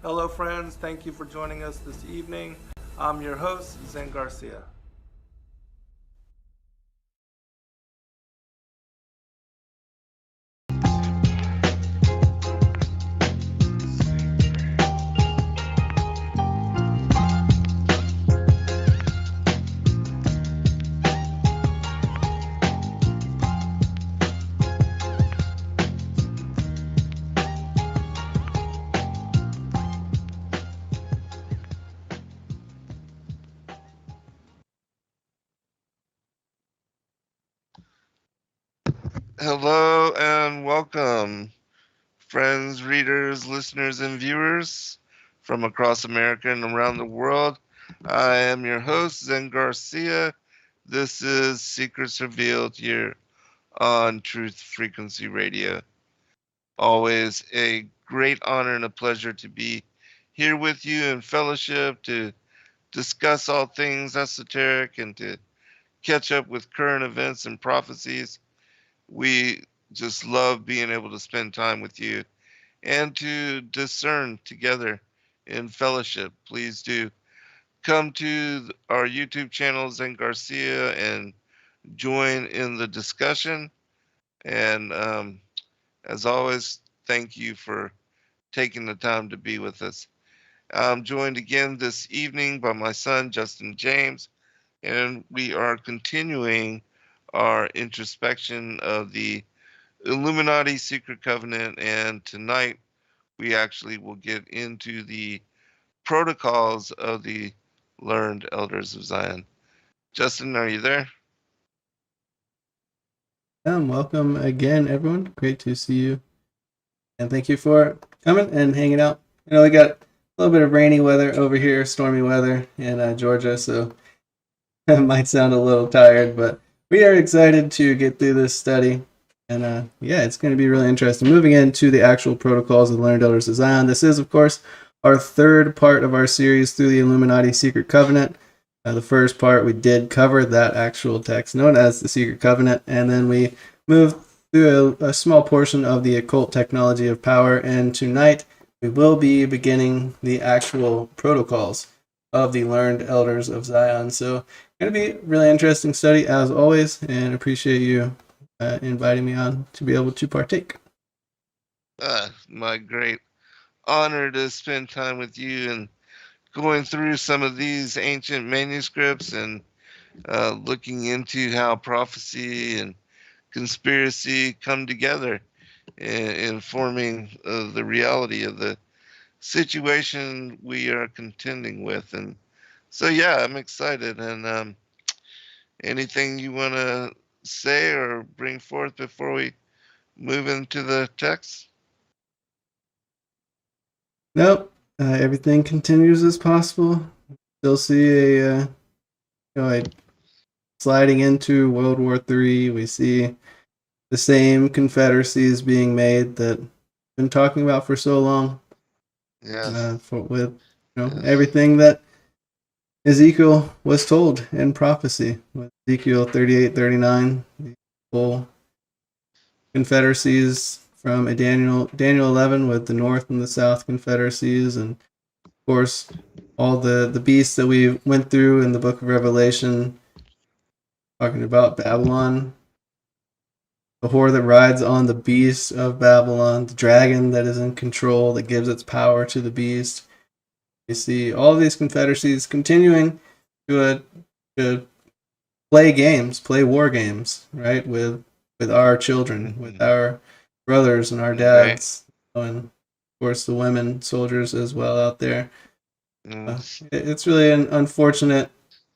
Hello, friends. Thank you for joining us this evening. I'm your host, Zen Garcia. Hello and welcome, friends, readers, listeners, and viewers from across America and around the world. I am your host, Zen Garcia. This is Secrets Revealed here on Truth Frequency Radio. Always a great honor and a pleasure to be here with you in fellowship to discuss all things esoteric and to catch up with current events and prophecies. We just love being able to spend time with you and to discern together in fellowship. Please do come to our YouTube channel, Zen Garcia, and join in the discussion. And as always, thank you for taking the time to be with us. I'm joined again this evening by my son, Justin James, and we are continuing our introspection of the Illuminati Secret Covenant, and tonight we actually will get into the protocols of the learned elders of Zion. Justin, are you there? Welcome again, everyone. Great to see you. And thank you for coming and hanging out. We got a little bit of rainy weather over here, stormy weather in Georgia, so it might sound a little tired, but we are excited to get through this study. And it's going to be really interesting. Moving into the actual protocols of the learned elders of Zion. This is, of course, our third part of our series through the Illuminati Secret Covenant. The first part, we did cover that actual text known as the Secret Covenant, and then we moved through a small portion of the occult technology of power, and tonight we will be beginning the actual protocols of the learned elders of Zion. So going to be a really interesting study as always, and appreciate you inviting me on to be able to partake. My great honor to spend time with you and going through some of these ancient manuscripts and looking into how prophecy and conspiracy come together in forming the reality of the situation we are contending with. And so, yeah, I'm excited. And anything you want to say or bring forth before we move into the text? Nope. Everything continues as possible. Still see a sliding into World War III. We see the same confederacies being made that we've been talking about for so long. Yes. With everything that Ezekiel was told in prophecy, with Ezekiel 38-39, the full confederacies from Daniel 11 with the North and the South confederacies, and of course all the beasts that we went through in the book of Revelation, talking about Babylon, the whore that rides on the beast of Babylon, the dragon that is in control, that gives its power to the beast. You see all these confederacies continuing to play games, play war games, right, with our children, with our brothers and our dads, and of course the women soldiers as well out there. It's really an unfortunate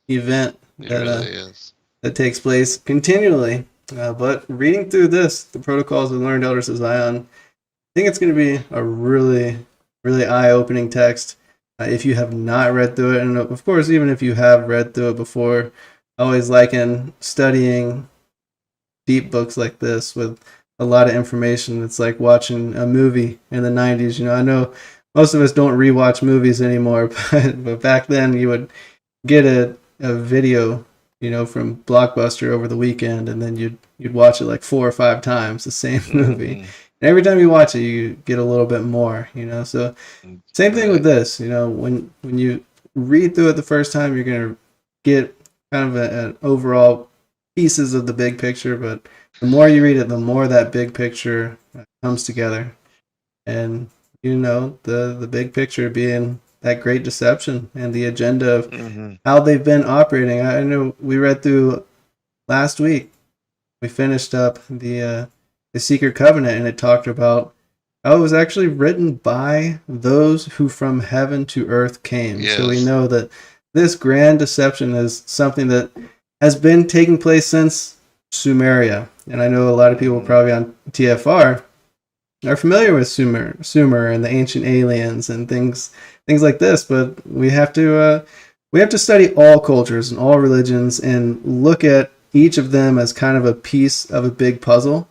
event that takes place continually. But reading through this, the protocols of the learned elders of Zion, I think it's going to be a really, really eye-opening text. If you have not read through it, and of course, even if you have read through it before, I always liken studying deep books like this with a lot of information. It's like watching a movie in the 90s. I know most of us don't rewatch movies anymore, but back then you would get a video, from Blockbuster over the weekend, and then you'd watch it like 4 or 5 times, the same movie. And every time you watch it, you get a little bit more, So same thing with this, when you read through it the first time, you're going to get kind of an overall pieces of the big picture, but the more you read it, the more that big picture comes together. And, the big picture being that great deception and the agenda of how they've been operating. I know we read through last week, we finished up the Secret Covenant, and it talked about how it was actually written by those who from heaven to earth came. Yes. So we know that this grand deception is something that has been taking place since Sumeria. And I know a lot of people probably on TFR are familiar with Sumer and the ancient aliens and things like this, but we have to study all cultures and all religions and look at each of them as kind of a piece of a big puzzle.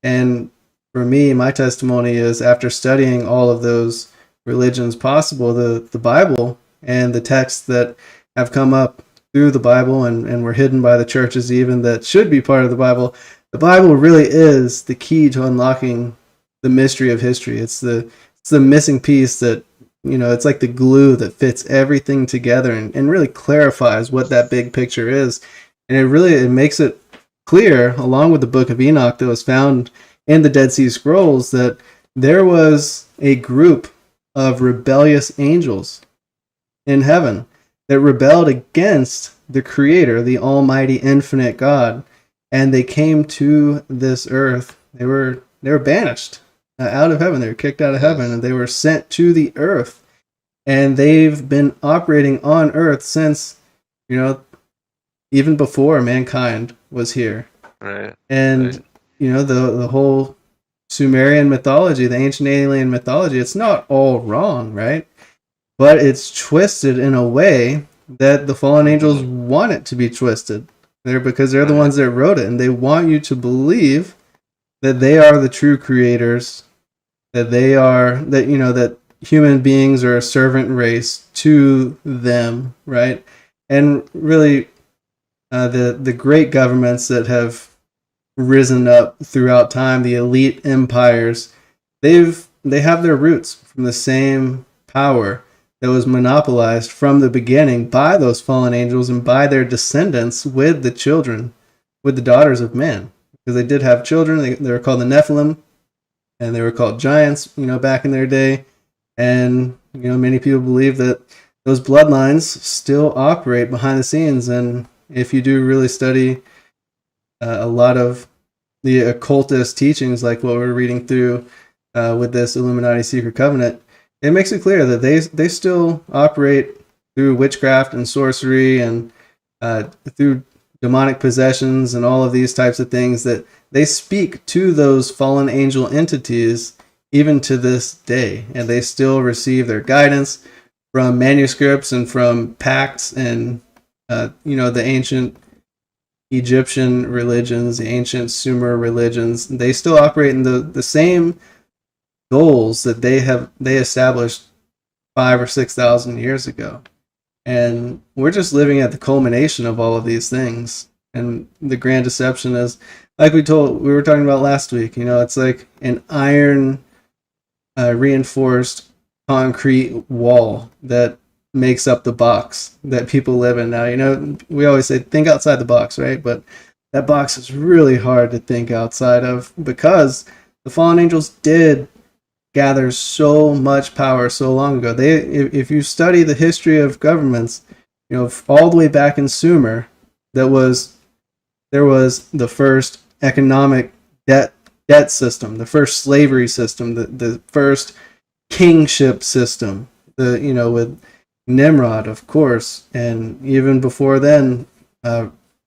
And for me, my testimony is, after studying all of those religions possible, the Bible and the texts that have come up through the Bible and were hidden by the churches even that should be part of the Bible really is the key to unlocking the mystery of history. It's the missing piece that, it's like the glue that fits everything together and really clarifies what that big picture is. And it makes it clear, along with the Book of Enoch that was found in the Dead Sea Scrolls, that there was a group of rebellious angels in heaven that rebelled against the Creator, the Almighty, infinite God, and they came to this earth. They were banished out of heaven. They were kicked out of heaven, and they were sent to the earth. And they've been operating on earth since, even before mankind was here. Right. And, right. The whole Sumerian mythology, the ancient alien mythology, it's not all wrong, right? But it's twisted in a way that the fallen angels want it to be twisted. Because they're the ones that wrote it, and they want you to believe that they are the true creators, that human beings are a servant race to them, right? And really, the great governments that have risen up throughout time, the elite empires, they have their roots from the same power that was monopolized from the beginning by those fallen angels and by their descendants with the daughters of man. Because they did have children. They were called the Nephilim, and they were called giants, back in their day. And, many people believe that those bloodlines still operate behind the scenes. And if you do really study a lot of the occultist teachings, like what we're reading through with this Illuminati Secret Covenant, it makes it clear that they still operate through witchcraft and sorcery and through demonic possessions and all of these types of things, that they speak to those fallen angel entities even to this day, and they still receive their guidance from manuscripts and from pacts and the ancient Egyptian religions, the ancient Sumer religions. They still operate in the same goals that they established 5,000 or 6,000 years ago. And we're just living at the culmination of all of these things. And the grand deception is, like we were talking about last week, it's like an iron reinforced concrete wall that makes up the box that people live in now. We always say, think outside the box, right? But that box is really hard to think outside of, because the fallen angels did gather so much power so long ago. If you study the history of governments, all the way back in Sumer, there was the first economic debt system, the first slavery system, the first kingship system, with Nimrod, of course, and even before then,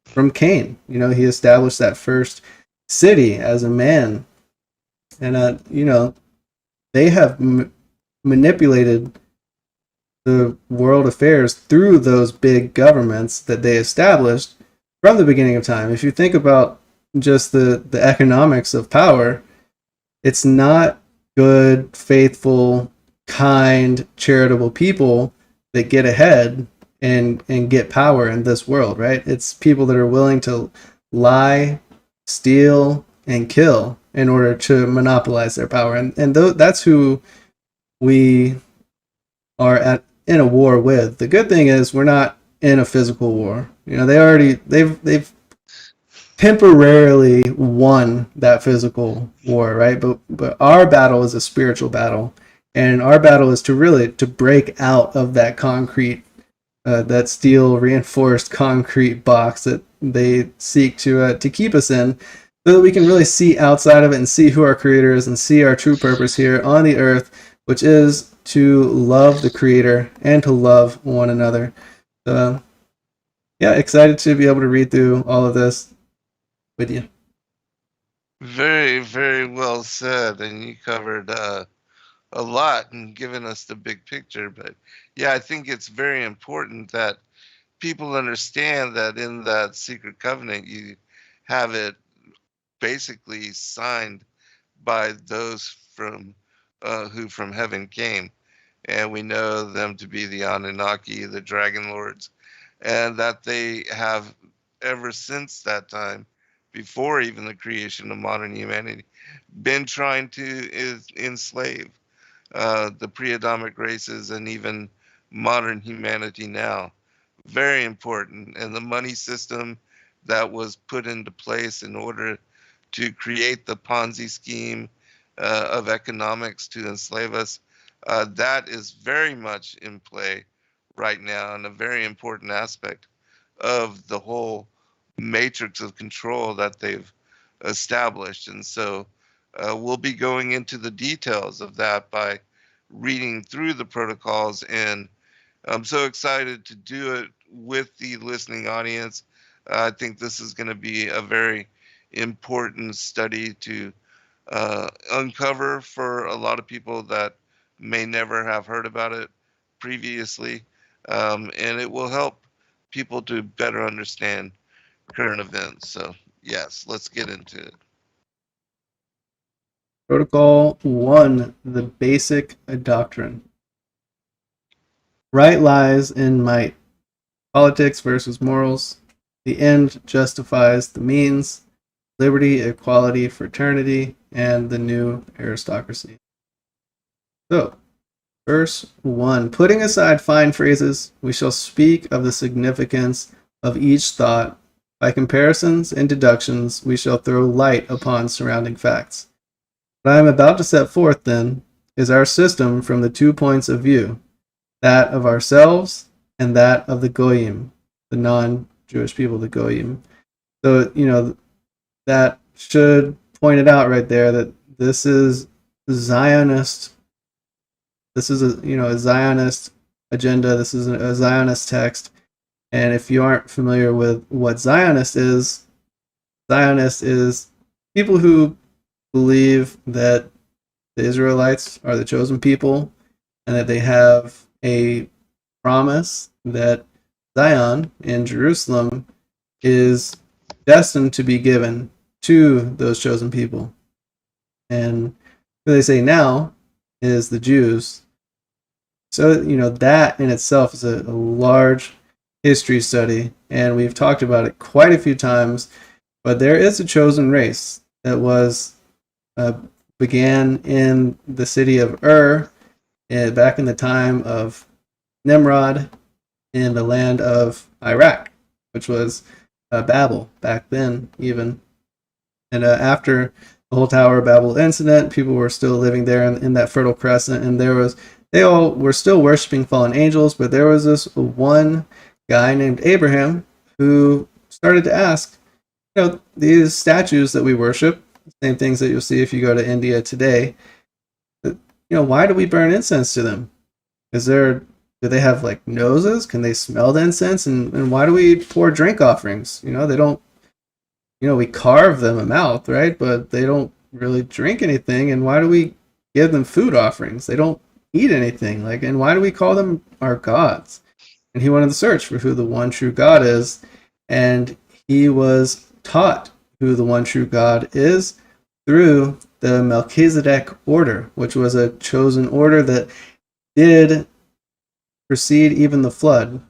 from Cain, he established that first city as a man, and they have manipulated the world affairs through those big governments that they established from the beginning of time. If you think about just the economics of power, it's not good, faithful, kind, charitable people that get ahead and get power in this world, right? It's people that are willing to lie, steal, and kill in order to monopolize their power. And that's who we are in a war with. The good thing is we're not in a physical war. They've temporarily won that physical war, right? But our battle is a spiritual battle, and our battle is to break out of that concrete, that steel reinforced concrete box that they seek to keep us in, so that we can really see outside of it and see who our Creator is and see our true purpose here on the earth, which is to love the Creator and to love one another. So, yeah, excited to be able to read through all of this with you. Very, very well said. And you covered a lot and given us the big picture. But yeah, I think it's very important that people understand that in that secret covenant, you have it basically signed by those from who from heaven came. And we know them to be the Anunnaki, the Dragon Lords, and that they have ever since that time, before even the creation of modern humanity, been trying to enslave the pre-Adamic races and even modern humanity now. Very important. And the money system that was put into place in order to create the Ponzi scheme of economics to enslave us, that is very much in play right now, and a very important aspect of the whole matrix of control that they've established. And so we'll be going into the details of that by reading through the protocols, and I'm so excited to do it with the listening audience. I think this is going to be a very important study to uncover for a lot of people that may never have heard about it previously, and it will help people to better understand current events. So yes, let's get into it. Protocol 1, the basic doctrine. Right lies in might. Politics versus morals. The end justifies the means. Liberty, equality, fraternity, and the new aristocracy. So, verse 1. Putting aside fine phrases, we shall speak of the significance of each thought. By comparisons and deductions, we shall throw light upon surrounding facts. What I am about to set forth, then, is our system from the 2 points of view, that of ourselves and that of the Goyim, the non-Jewish people, the Goyim. So, that should point it out right there that this is Zionist. This is a Zionist agenda. This is a Zionist text. And if you aren't familiar with what Zionist is people who believe that the Israelites are the chosen people and that they have a promise that Zion in Jerusalem is destined to be given to those chosen people. And who they say now is the Jews. So, that in itself is a large history study, and we've talked about it quite a few times, but there is a chosen race that began in the city of Ur back in the time of Nimrod in the land of Iraq, which was Babel back then even. And after the whole Tower of Babel incident, people were still living there in that Fertile Crescent, and they all were still worshiping fallen angels, but there was this one guy named Abraham who started to ask, these statues that we worship, same things that you'll see if you go to India today, why do we burn incense to them? Do they have like noses? Can they smell the incense? And why do we pour drink offerings? They don't, we carve them a mouth, right? But they don't really drink anything. And why do we give them food offerings? They don't eat anything. And why do we call them our gods? And he went on the search for who the one true God is. And he was taught who the one true God is through the Melchizedek order, which was a chosen order that did precede even the flood,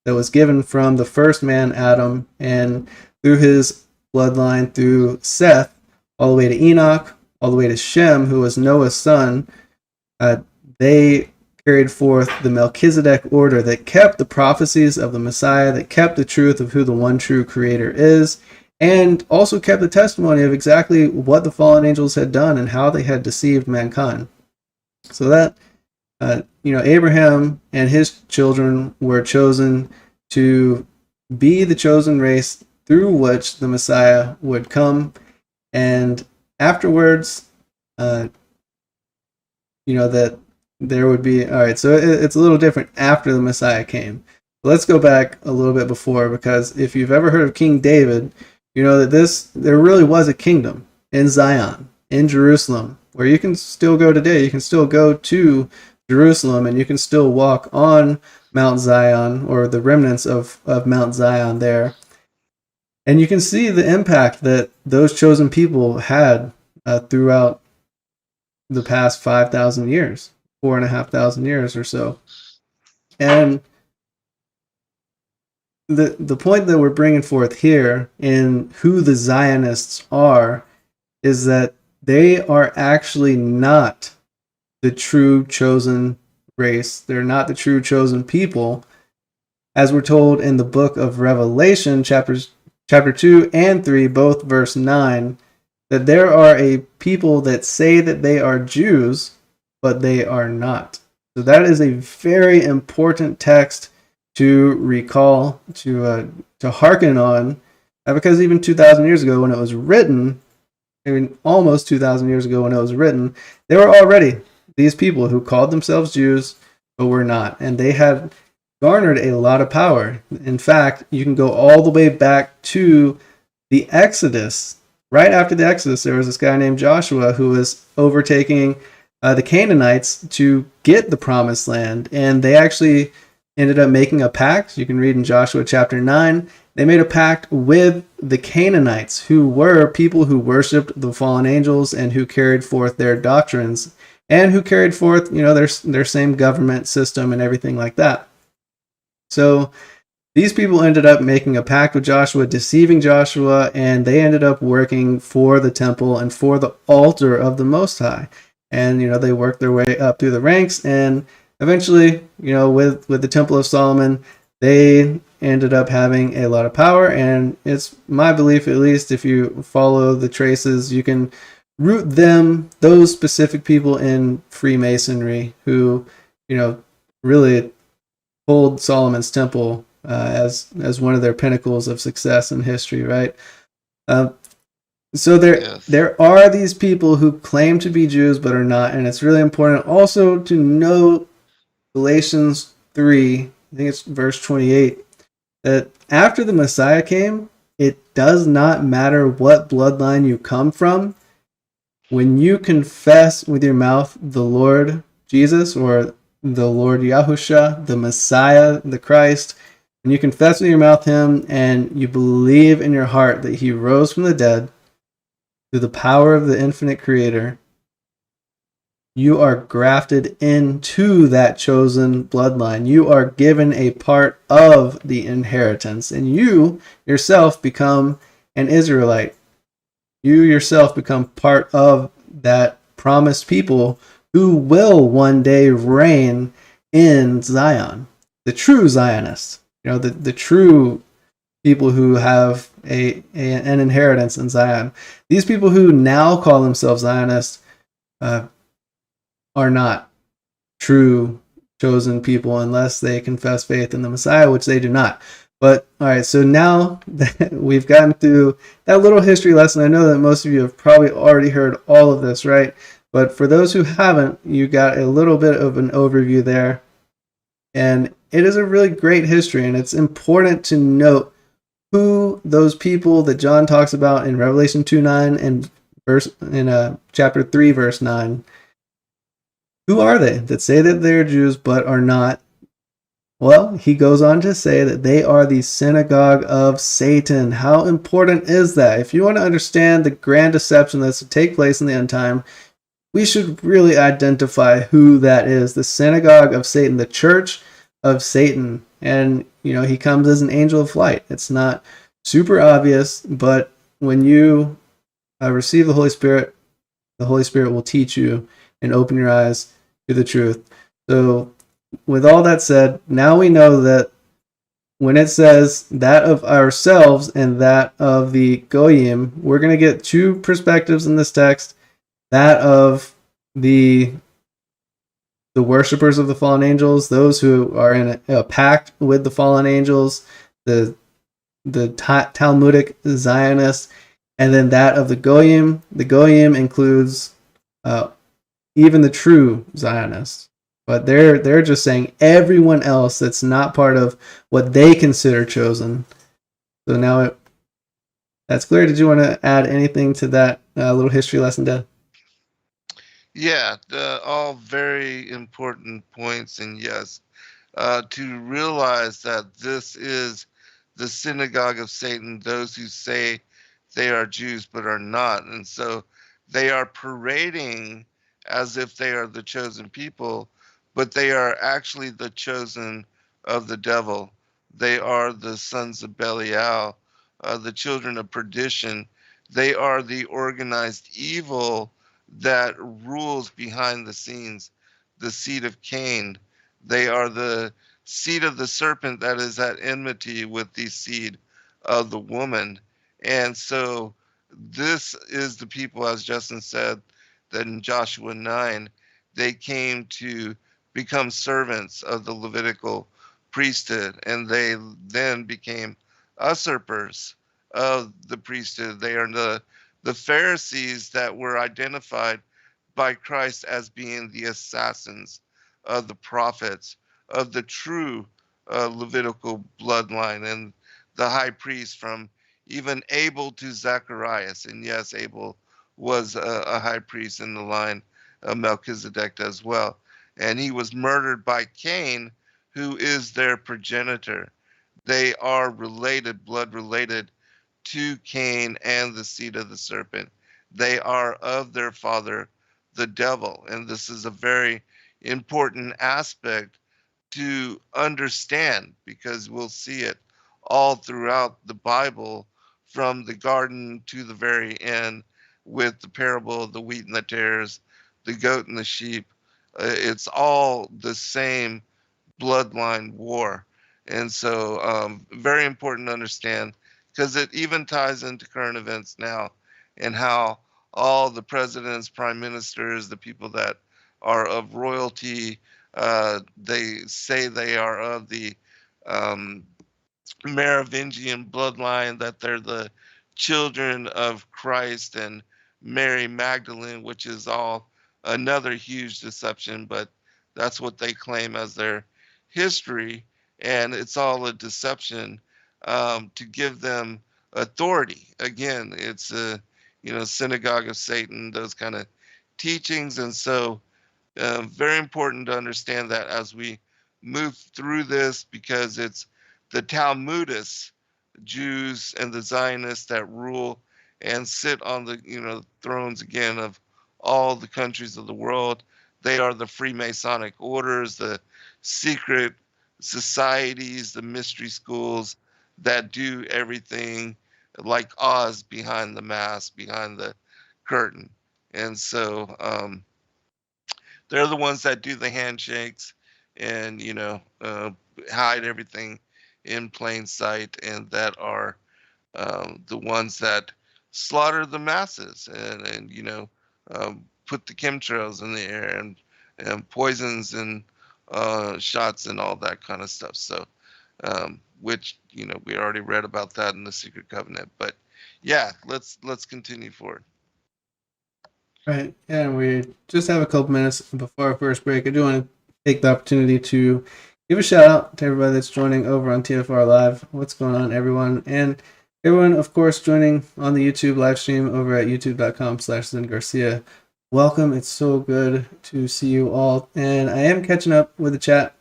that was given from the first man, Adam, and through his bloodline, through Seth, all the way to Enoch, all the way to Shem, who was Noah's son, they carried forth the Melchizedek order that kept the prophecies of the Messiah, that kept the truth of who the one true creator is, and also kept the testimony of exactly what the fallen angels had done and how they had deceived mankind. So that, Abraham and his children were chosen to be the chosen race through which the Messiah would come. And afterwards, that there would be, all right, so it's a little different after the Messiah came. Let's go back a little bit before, because if you've ever heard of King David, you know that there really was a kingdom in Zion, in Jerusalem, where you can still go today. You can still go to Jerusalem, and you can still walk on Mount Zion, or the remnants of Mount Zion there. And you can see the impact that those chosen people had throughout the past 5,000 years, 4,500 years or so. And the point that we're bringing forth here in who the Zionists are is that they are actually not the true chosen race. They're not the true chosen people, as we're told in the book of Revelation, chapter 2 and 3, both verse 9, that there are a people that say that they are Jews, but they are not. So that is a very important text to recall, to hearken on, because even 2,000 years ago when it was written, almost 2,000 years ago when it was written, there were already these people who called themselves Jews, but were not. And they had garnered a lot of power. In fact, you can go all the way back to the Exodus. Right after the Exodus, there was this guy named Joshua who was overtaking the Canaanites to get the promised land. And they actually ended up making a pact. You can read in Joshua chapter 9. They made a pact with the Canaanites, who were people who worshipped the fallen angels and who carried forth their doctrines and who carried forth, their same government system and everything like that. So these people ended up making a pact with Joshua, deceiving Joshua, and they ended up working for the temple and for the altar of the Most High. And, they worked their way up through the ranks, and eventually, with the Temple of Solomon, they ended up having a lot of power. And it's my belief, at least if you follow the traces, you can root those specific people in Freemasonry who, really hold Solomon's temple as one of their pinnacles of success in history, right? So there are these people who claim to be Jews but are not, and it's really important also to know Galatians 3, I think it's verse 28, that after the Messiah came, it does not matter what bloodline you come from. When you confess with your mouth the Lord Jesus, or the Lord Yahusha, the Messiah, the Christ, and you confess with your mouth him, and you believe in your heart that he rose from the dead through the power of the infinite creator, you are grafted into that chosen bloodline. You are given a part of the inheritance, and you yourself become an Israelite. You yourself become part of that promised people who will one day reign in Zion. The true Zionists, the true people who have an inheritance in Zion. These people who now call themselves Zionists are not true chosen people unless they confess faith in the Messiah, which they do not. But all right, so now that we've gotten through that little history lesson, I know that most of you have probably already heard all of this, right? But for those who haven't, you got a little bit of an overview there. And it is a really great history, and it's important to note who those people that John talks about in Revelation 2:9 and chapter 3, verse 9. Who are they that say that they're Jews but are not? Well, he goes on to say that they are the synagogue of Satan. How important is that? If you want to understand the grand deception that's to take place in the end time, we should really identify who that is. The synagogue of Satan, the church of Satan. And, he comes as an angel of light. It's not super obvious, but when you receive the Holy Spirit, the Holy Spirit will teach you and open your eyes to the truth. So with all that said, now we know that when it says that of ourselves and that of the Goyim, we're going to get two perspectives in this text. That of the worshippers of the fallen angels, those who are in a pact with the fallen angels, the Talmudic Zionists, and then that of the Goyim. The Goyim includes even the true Zionists. But they're just saying everyone else that's not part of what they consider chosen. So now that's clear. Did you want to add anything to that little history lesson, Dad? Yeah, all very important points. And yes, to realize that this is the synagogue of Satan, those who say they are Jews but are not. And so they are parading as if they are the chosen people, but they are actually the chosen of the devil. They are the sons of Belial, the children of perdition. They are the organized evil that rules behind the scenes, the seed of Cain. They are the seed of the serpent that is at enmity with the seed of the woman. And so this is the people, as Justin said, that in Joshua 9, they came to become servants of the Levitical priesthood, and they then became usurpers of the priesthood. They are the Pharisees that were identified by Christ as being the assassins of the prophets, of the true Levitical bloodline, and the high priest from even Abel to Zacharias. And yes, Abel was a high priest in the line of Melchizedek as well. And he was murdered by Cain, who is their progenitor. They are related, blood related to Cain and the seed of the serpent. They are of their father, the devil. And this is a very important aspect to understand, because we'll see it all throughout the Bible, from the garden to the very end, with the parable of the wheat and the tares, the goat and the sheep. It's all the same bloodline war. And so very important to understand, because it even ties into current events now, and how all the presidents, prime ministers, the people that are of royalty, they say they are of the Merovingian bloodline, that they're the children of Christ and Mary Magdalene, which is all another huge deception, but that's what they claim as their history. And it's all a deception to give them authority. Again, it's a synagogue of Satan, those kind of teachings. And so very important to understand that as we move through this, because it's the Talmudists, Jews, and the Zionists that rule and sit on the thrones again of all the countries of the world. They are the Freemasonic orders, the secret societies, the mystery schools that do everything like Oz behind the mask, behind the curtain. And so they're the ones that do the handshakes and hide everything in plain sight, and that are the ones that slaughter the masses, and put the chemtrails in the air, and poisons and shots and all that kind of stuff. So which we already read about that in the Secret Covenant. But yeah, let's continue forward. Right. Yeah, and we just have a couple minutes before our first break. I do want to take the opportunity to give a shout out to everybody that's joining over on TFR Live. What's going on, everyone? And everyone, of course, joining on the YouTube live stream over at youtube.com/Zen Garcia. Welcome. It's so good to see you all. And I am catching up with the chat,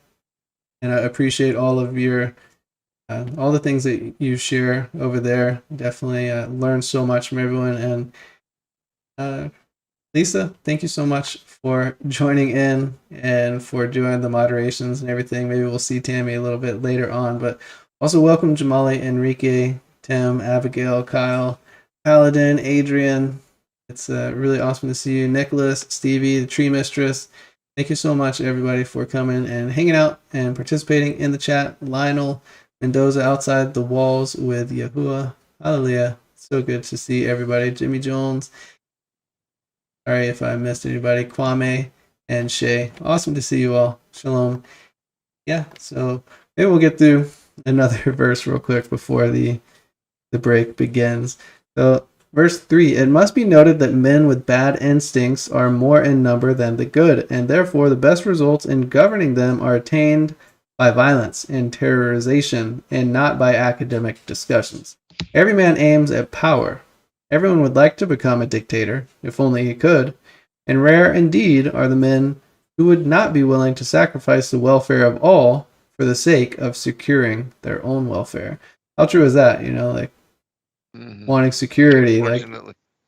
and I appreciate all of your all the things that you share over there. Definitely learn so much from everyone. And Lisa, thank you so much for joining in and for doing the moderations and everything. Maybe we'll see Tammy a little bit later on, but also welcome Jamali, Enrique, Tim, Abigail, Kyle, Paladin, Adrian, It's really awesome to see you. Nicholas, Stevie, the Tree Mistress. Thank you so much, everybody, for coming and hanging out and participating in the chat. Lionel Mendoza outside the walls with Yahuwah. Hallelujah. So good to see everybody. Jimmy Jones. Sorry if I missed anybody. Kwame and Shay. Awesome to see you all. Shalom. Yeah, so maybe we'll get through another verse real quick before the break begins. So, verse 3, it must be noted that men with bad instincts are more in number than the good, and therefore the best results in governing them are attained by violence and terrorization, and not by academic discussions. Every man aims at power. Everyone would like to become a dictator, if only he could, and rare indeed are the men who would not be willing to sacrifice the welfare of all for the sake of securing their own welfare. How true is that? Like wanting security, like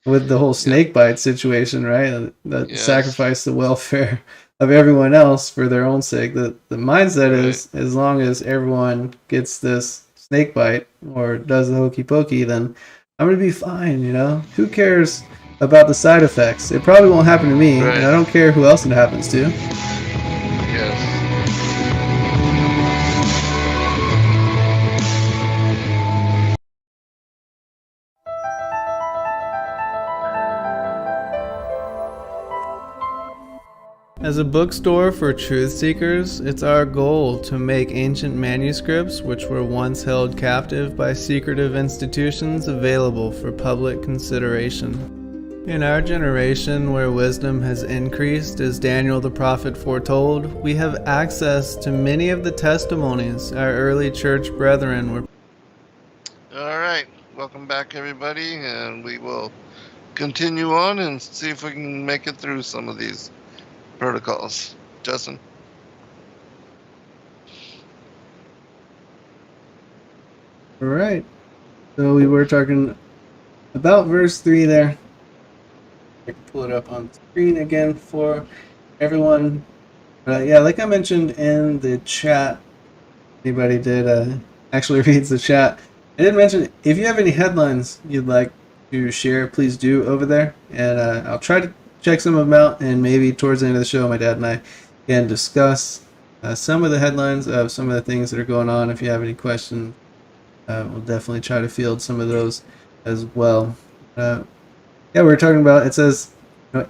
with the whole snake bite situation, right? That sacrifice the welfare of everyone else for their own sake. The mindset is, as long as everyone gets this snake bite or does the hokey pokey, then I'm gonna be fine. Who cares about the side effects? It probably won't happen to me, and I don't care who else it happens to. Yes. As a bookstore for truth seekers, it's our goal to make ancient manuscripts which were once held captive by secretive institutions available for public consideration. In our generation, where wisdom has increased, as Daniel the prophet foretold, we have access to many of the testimonies our early church brethren were. All right, welcome back, everybody, and we will continue on and see if we can make it through some of these protocols. Justin? All right. So we were talking about verse 3 there. I can pull it up on the screen again for everyone. Yeah, like I mentioned in the chat, anybody did actually reads the chat, I did mention if you have any headlines you'd like to share, please do over there, and I'll try to check some of them out, and maybe towards the end of the show my dad and I can discuss some of the headlines of some of the things that are going on. If you have any questions, we'll definitely try to field some of those as well. Yeah, we're talking about, it says,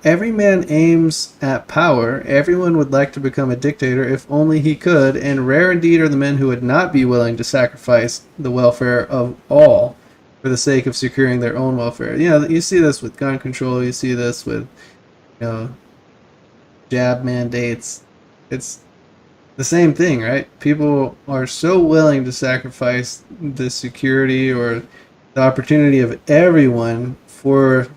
every man aims at power. Everyone would like to become a dictator if only he could, and rare indeed are the men who would not be willing to sacrifice the welfare of all for the sake of securing their own welfare. You see this with gun control. You see this with jab mandates. It's the same thing, right? People are so willing to sacrifice the security or the opportunity of everyone for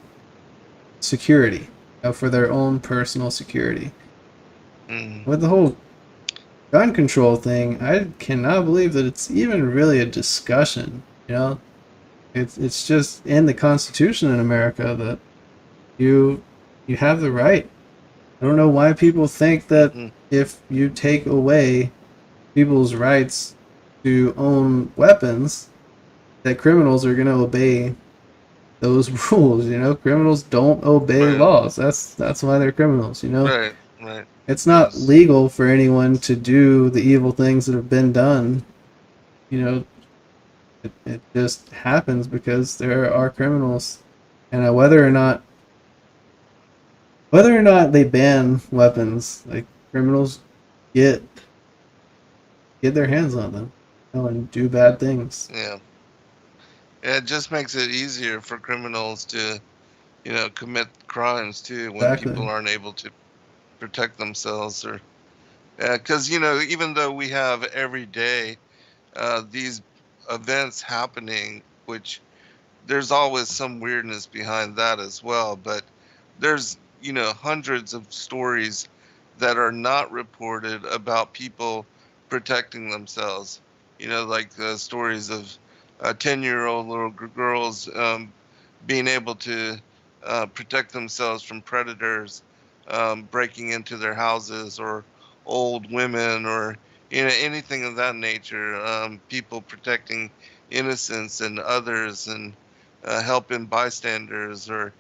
security, for their own personal security. With the whole gun control thing, I cannot believe that it's even really a discussion. It's just in the Constitution in America that you have the right. I don't know why people think that if you take away people's rights to own weapons, that criminals are going to obey those rules. Criminals don't obey laws. That's why they're criminals. Right. It's not legal for anyone to do the evil things that have been done. It just happens because there are criminals, and whether or not they ban weapons, like, criminals get their hands on them, and do bad things. Yeah. It just makes it easier for criminals to, commit crimes too when people aren't able to protect themselves, or because even though we have every day these events happening, which there's always some weirdness behind that as well, but there's hundreds of stories that are not reported about people protecting themselves. Like stories of 10-year-old little girls being able to protect themselves from predators breaking into their houses, or old women, or anything of that nature. People protecting innocents and others, and helping bystanders, or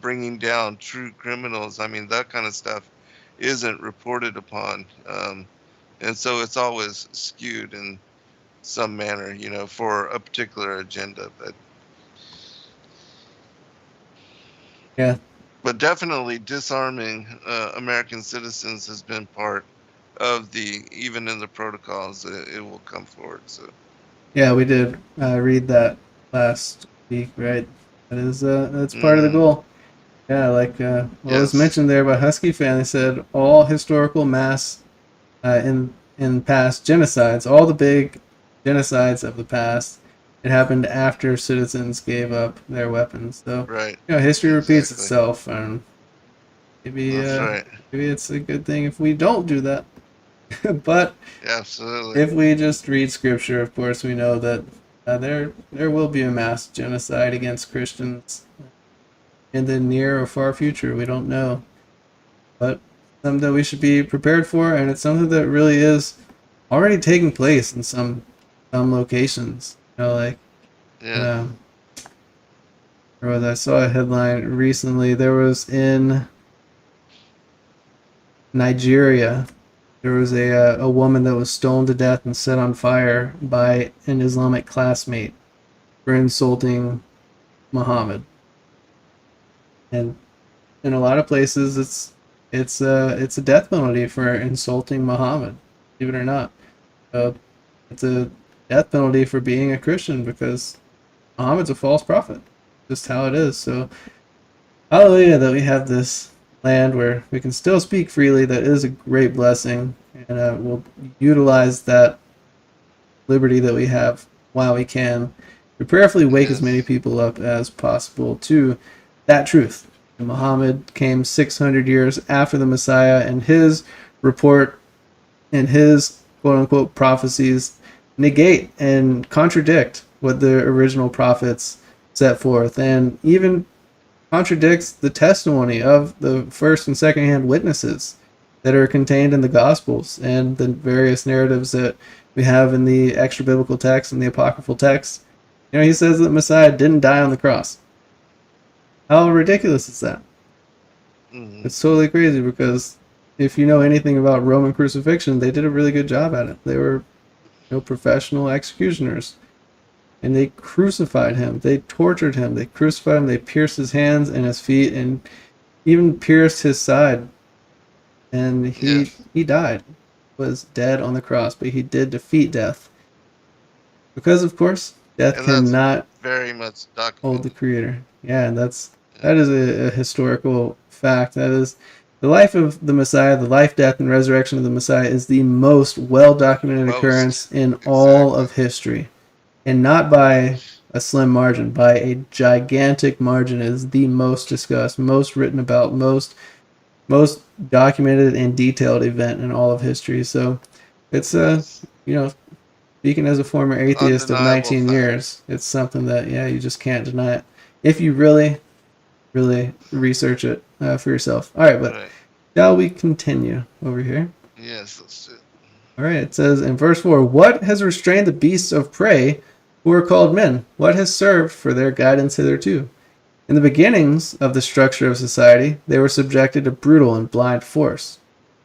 bringing down true criminals. I mean, that kind of stuff isn't reported upon. And so it's always skewed in some manner, for a particular agenda. Yeah, But definitely disarming American citizens has been part of even in the protocols, it will come forward. So, yeah, we did read that last week, right? That's part of the hmm goal. Yeah, like what was yes, mentioned there by Husky Fan, they said all historical mass in past genocides, all the big genocides of the past, it happened after citizens gave up their weapons. So right, history repeats exactly. itself, and maybe That's right. maybe it's a good thing if we don't do that. But Absolutely. if we just read scripture, of course, we know that there will be a mass genocide against Christians in the near or far future. We don't know, but something that we should be prepared for, and it's something that really is already taking place in some locations. Like Yeah. I saw a headline recently. There was in Nigeria. There was a woman that was stoned to death and set on fire by an Islamic classmate for insulting Muhammad. And in a lot of places, it's a death penalty for insulting Muhammad, believe it or not. Uh, it's a death penalty for being a Christian because Muhammad's a false prophet. Just how it is. So, hallelujah that we have this land where we can still speak freely. That is a great blessing, and we'll utilize that liberty that we have while we can to prayerfully wake as many Yes. people up as possible to that truth. And Muhammad came 600 years after the Messiah, and his report and his quote unquote prophecies negate and contradict what the original prophets set forth, and even contradicts the testimony of the first and second hand witnesses that are contained in the Gospels and the various narratives that we have in the extra biblical text and the apocryphal texts. He says that Messiah didn't die on the cross. How ridiculous is that? hmm It's totally crazy because if you know anything about Roman crucifixion, they did a really good job at it. They were professional executioners. And they crucified him. They tortured him. They crucified him. They pierced his hands and his feet and even pierced his side. And Yes. he died, was dead on the cross, but he did defeat death. Because of course, death And that's cannot very much hold the documented. creator. Yeah, and Yeah. that is a historical fact. That is the life of the Messiah, the life, death, and resurrection of the Messiah is the most well documented Most. occurrence in all Exactly. of history. And not by a slim margin, by a gigantic margin. It is the most discussed, most written about, most documented and detailed event in all of history. So it's Yes. you know speaking as a former atheist of Undeniable 19 fact. years, it's something that you just can't deny it if you really research it for yourself. All right, but Right. shall we continue over here? Yes. That's it. All right, it says in verse 4, what has restrained the beasts of prey who are called men? What has served for their guidance hitherto? In the beginnings of the structure of society, they were subjected to brutal and blind force.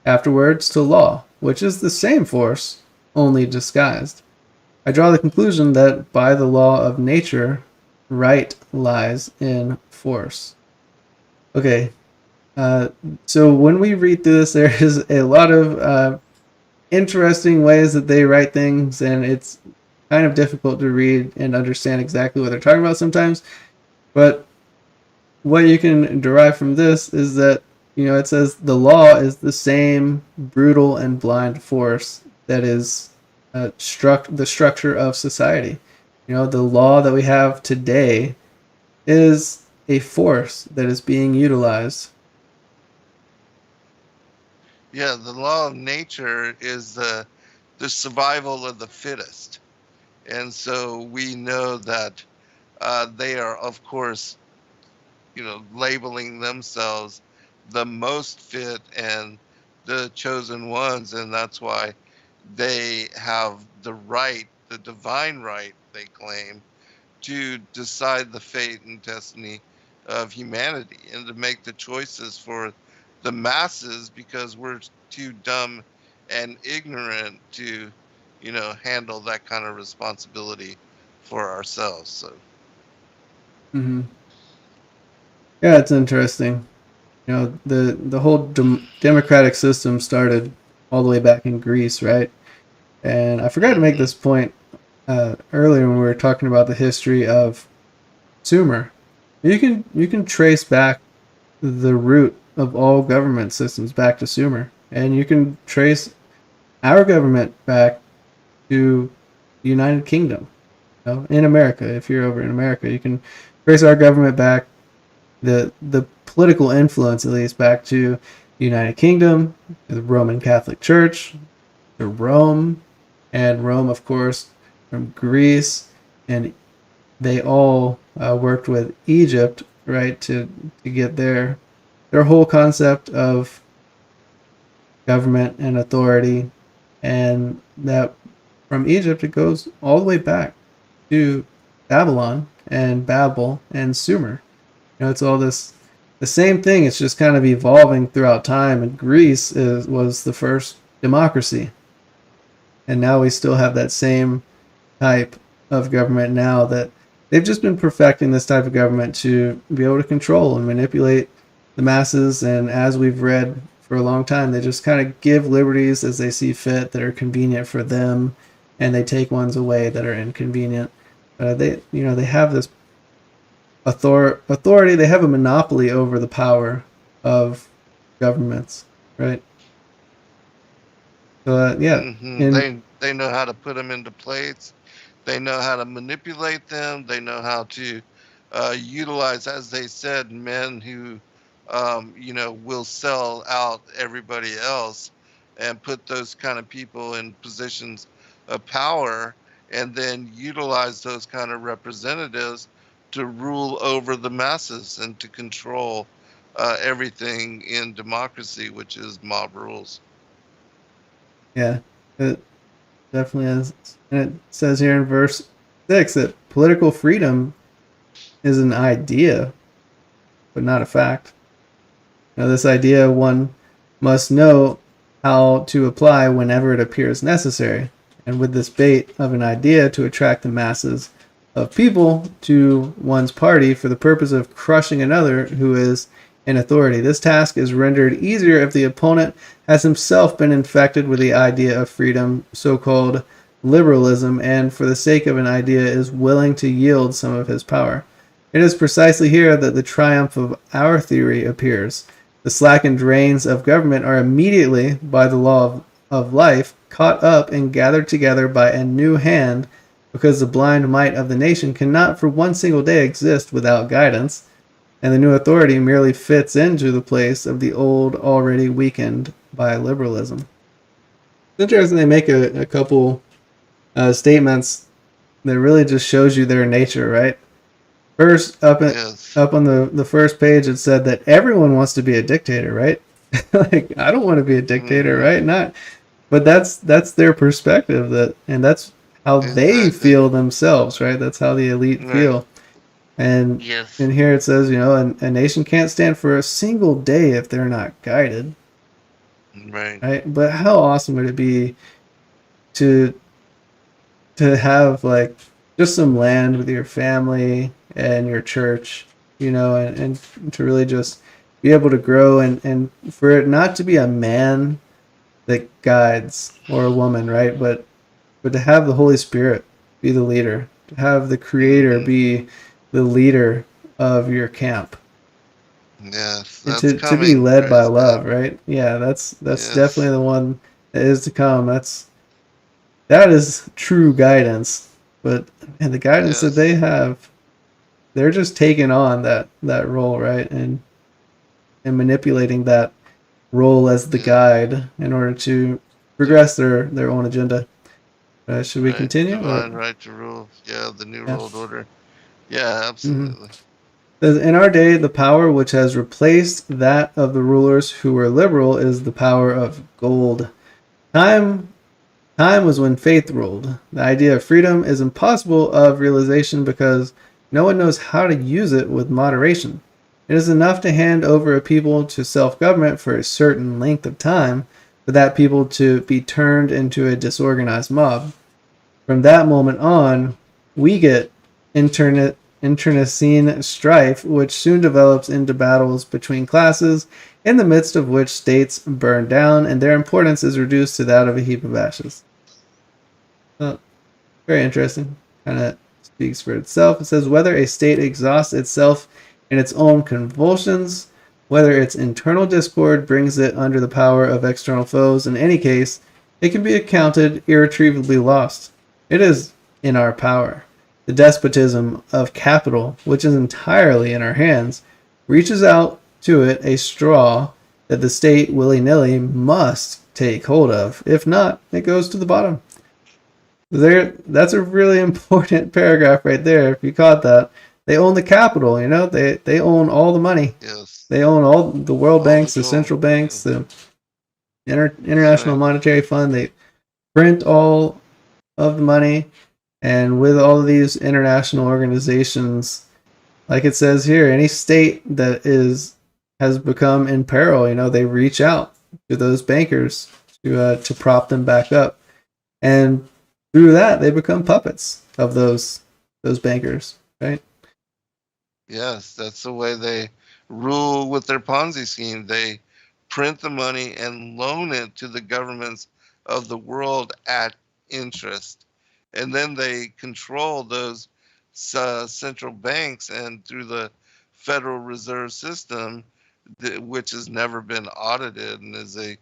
Afterwards, to law, which is the same force, only disguised. I draw the conclusion that by the law of nature, right lies in force. Okay, so when we read through this, there is a lot of interesting ways that they write things, and it's kind of difficult to read and understand exactly what they're talking about sometimes. But what you can derive from this is that it says the law is the same brutal and blind force that is the structure of society. The law that we have today is a force that is being utilized. Yeah. The law of nature is the survival of the fittest, and so we know that they are, of course, labeling themselves the most fit and the chosen ones, and that's why they have the right, the divine right, they claim, to decide the fate and destiny of humanity and to make the choices for the masses because we're too dumb and ignorant to, handle that kind of responsibility for ourselves. So, Hmm. Yeah, it's interesting. The whole democratic system started all the way back in Greece, right? And I forgot to make hmm this point earlier when we were talking about the history of Sumer. You can trace back the root of all government systems back to Sumer, and you can trace our government back to the United Kingdom. In America, if you're over in America, you can trace our government back, the political influence at least, back to the United Kingdom, the Roman Catholic Church, to Rome, and Rome, of course, from Greece, and they all worked with Egypt, right, to get their whole concept of government and authority, and that from Egypt it goes all the way back to Babylon and Babel and Sumer. It's all this the same thing. It's just kind of evolving throughout time. And Greece was the first democracy, and now we still have that same type of government now, that they've just been perfecting this type of government to be able to control and manipulate the masses. And as we've read for a long time, they just kind of give liberties as they see fit that are convenient for them, and they take ones away that are inconvenient. They have this authority. They have a monopoly over the power of governments, right? So yeah, they know how to put them into place. They know how to manipulate them. They know how to utilize, as they said, men who, will sell out everybody else and put those kind of people in positions of power, and then utilize those kind of representatives to rule over the masses and to control everything in democracy, which is mob rules. yeah, it definitely is. And it says here in verse 6 that political freedom is an idea, but not a fact. This idea one must know how to apply whenever it appears necessary, and with this bait of an idea to attract the masses of people to one's party for the purpose of crushing another who is in authority. This task is rendered easier if the opponent has himself been infected with the idea of freedom, so-called liberalism, and for the sake of an idea is willing to yield some of his power. It is precisely here that the triumph of our theory appears. The slackened reins of government are immediately, by the law of life, caught up and gathered together by a new hand, because the blind might of the nation cannot for one single day exist without guidance, and the new authority merely fits into the place of the old already weakened by liberalism. It's interesting they make a couple statements that really just shows you their nature, right? First, up on the first page, it said that everyone wants to be a dictator, right? Like, I don't want to be a dictator, right? But that's their perspective, and that's how they feel themselves, right? That's how the elite feel. And in here it says, a nation can't stand for a single day if they're not guided. Right? But how awesome would it be to have like just some land with your family and your church, and to really just be able to grow, and for it not to be a man that guides or a woman, right? But to have the Holy Spirit be the leader, to have the Creator be the leader of your camp. Yes, that's to be led by love, right? Yeah, that's definitely the one that is to come. That is true guidance. And the guidance that they have, they're just taking on that role, right? And manipulating that role as the guide in order to progress their own agenda. Should we continue? Divine right to rule. Yeah, the New World Order. Yeah, absolutely. In our day, the power which has replaced that of the rulers who were liberal is the power of gold. Time was when faith ruled. The idea of freedom is impossible of realization because no one knows how to use it with moderation. It is enough to hand over a people to self-government for a certain length of time for that people to be turned into a disorganized mob. From that moment on, we get internecine strife, which soon develops into battles between classes, in the midst of which states burn down, and their importance is reduced to that of a heap of ashes. Very interesting. Kind of speaks for itself. It says, whether a state exhausts itself in its own convulsions, whether its internal discord brings it under the power of external foes, in any case, it can be accounted irretrievably lost. It is in our power. The despotism of capital, which is entirely in our hands, reaches out to it a straw that the state willy-nilly must take hold of. If not, it goes to the bottom. That's a really important paragraph right there. If you caught that, they own the capital. They own all the money. Yes. They own all the world All banks, the the central banks, yeah. the International Monetary Fund. They print all of the money, and with all of these international organizations, like it says here, any state that has become in peril, they reach out to those bankers to prop them back up, and through that they become puppets of those bankers, right? Yes, that's the way they rule with their Ponzi scheme. They print the money and loan it to the governments of the world at interest. And then they control those central banks, and through the Federal Reserve System, which has never been audited and is a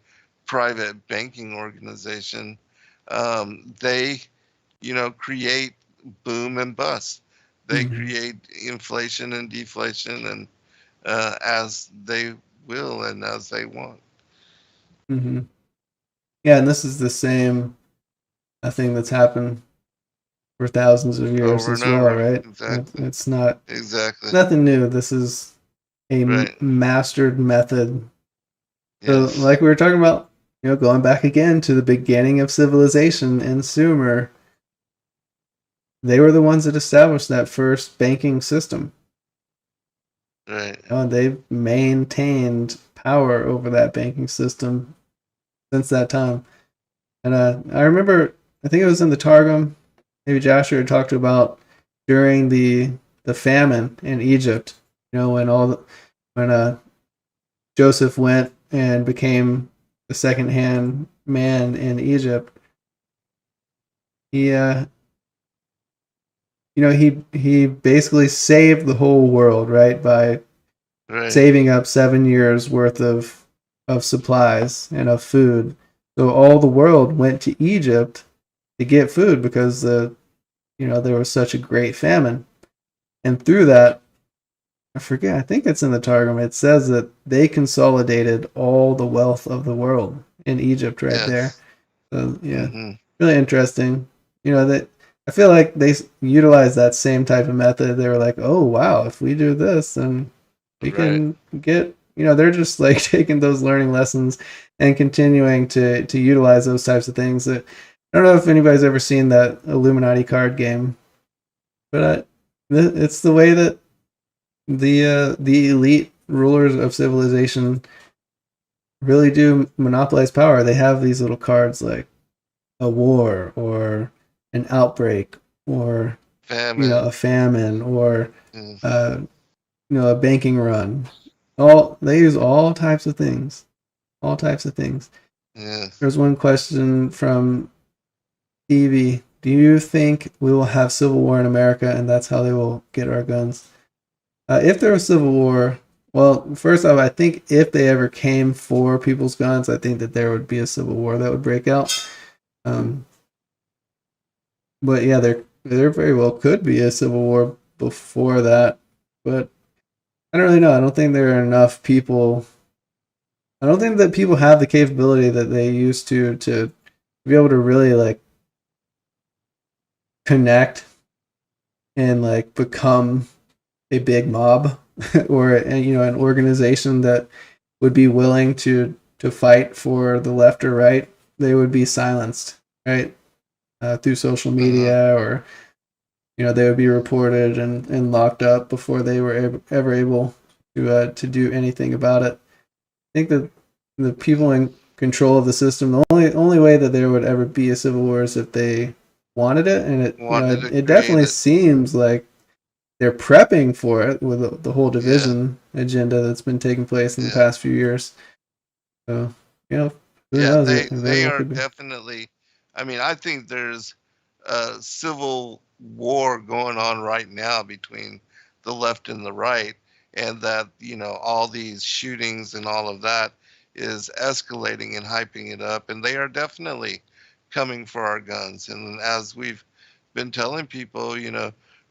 private banking organization, they, create boom and bust. They create inflation and deflation, and as they will and as they want. Mm-hmm. Yeah, and this is the same thing that's happened for thousands of years Over as and well, over. right? Exactly. It's not Exactly. nothing new. This is a Right. mastered method. Yes. So, like we were talking about, going back again to the beginning of civilization in Sumer, they were the ones that established that first banking system. Right. They've maintained power over that banking system since that time. And I remember, I think it was in the Targum, maybe Joshua talked about during the famine in Egypt. When Joseph went and became the second-hand man in Egypt, he he basically saved the whole world, right, by saving up 7 years worth of supplies and of food. So all the world went to Egypt to get food because there was such a great famine. And through that, I forget, I think it's in the Targum, it says that they consolidated all the wealth of the world in Egypt right there. So really interesting. That I feel like they utilize that same type of method. They were like, oh wow, if we do this, then we can get, they're just like taking those learning lessons and continuing to utilize those types of things. That I don't know if anybody's ever seen that Illuminati card game, but it's the way that the elite rulers of civilization really do monopolize power. They have these little cards like a war or an outbreak or a famine or a banking run. They use all types of things. All types of things. Yes. There's one question from Evie. Do you think we will have civil war in America and that's how they will get our guns? If there was civil war, well, first off, I think if they ever came for people's guns, I think that there would be a civil war that would break out. But yeah, there very well could be a civil war before that. But I don't really know. I don't think there are enough people. I don't think that people have the capability that they used to be able to really like connect and like become a big mob or an organization that would be willing to fight for the left or right. They would be silenced, right, through social media, or they would be reported and locked up before they were ever able to do anything about it. I think that the people in control of the system, the only way that there would ever be a civil war is if they wanted it, and Wanted to it create definitely it. seems like they're prepping for it with the whole Yeah. division agenda that's been taking place in the Yeah. past few years. So, who Yeah, knows? they It very they well are could be. definitely. I mean, I think there's a civil war going on right now between the left and the right, and that all these shootings and all of that is escalating and hyping it up, and they are definitely coming for our guns. And as we've been telling people,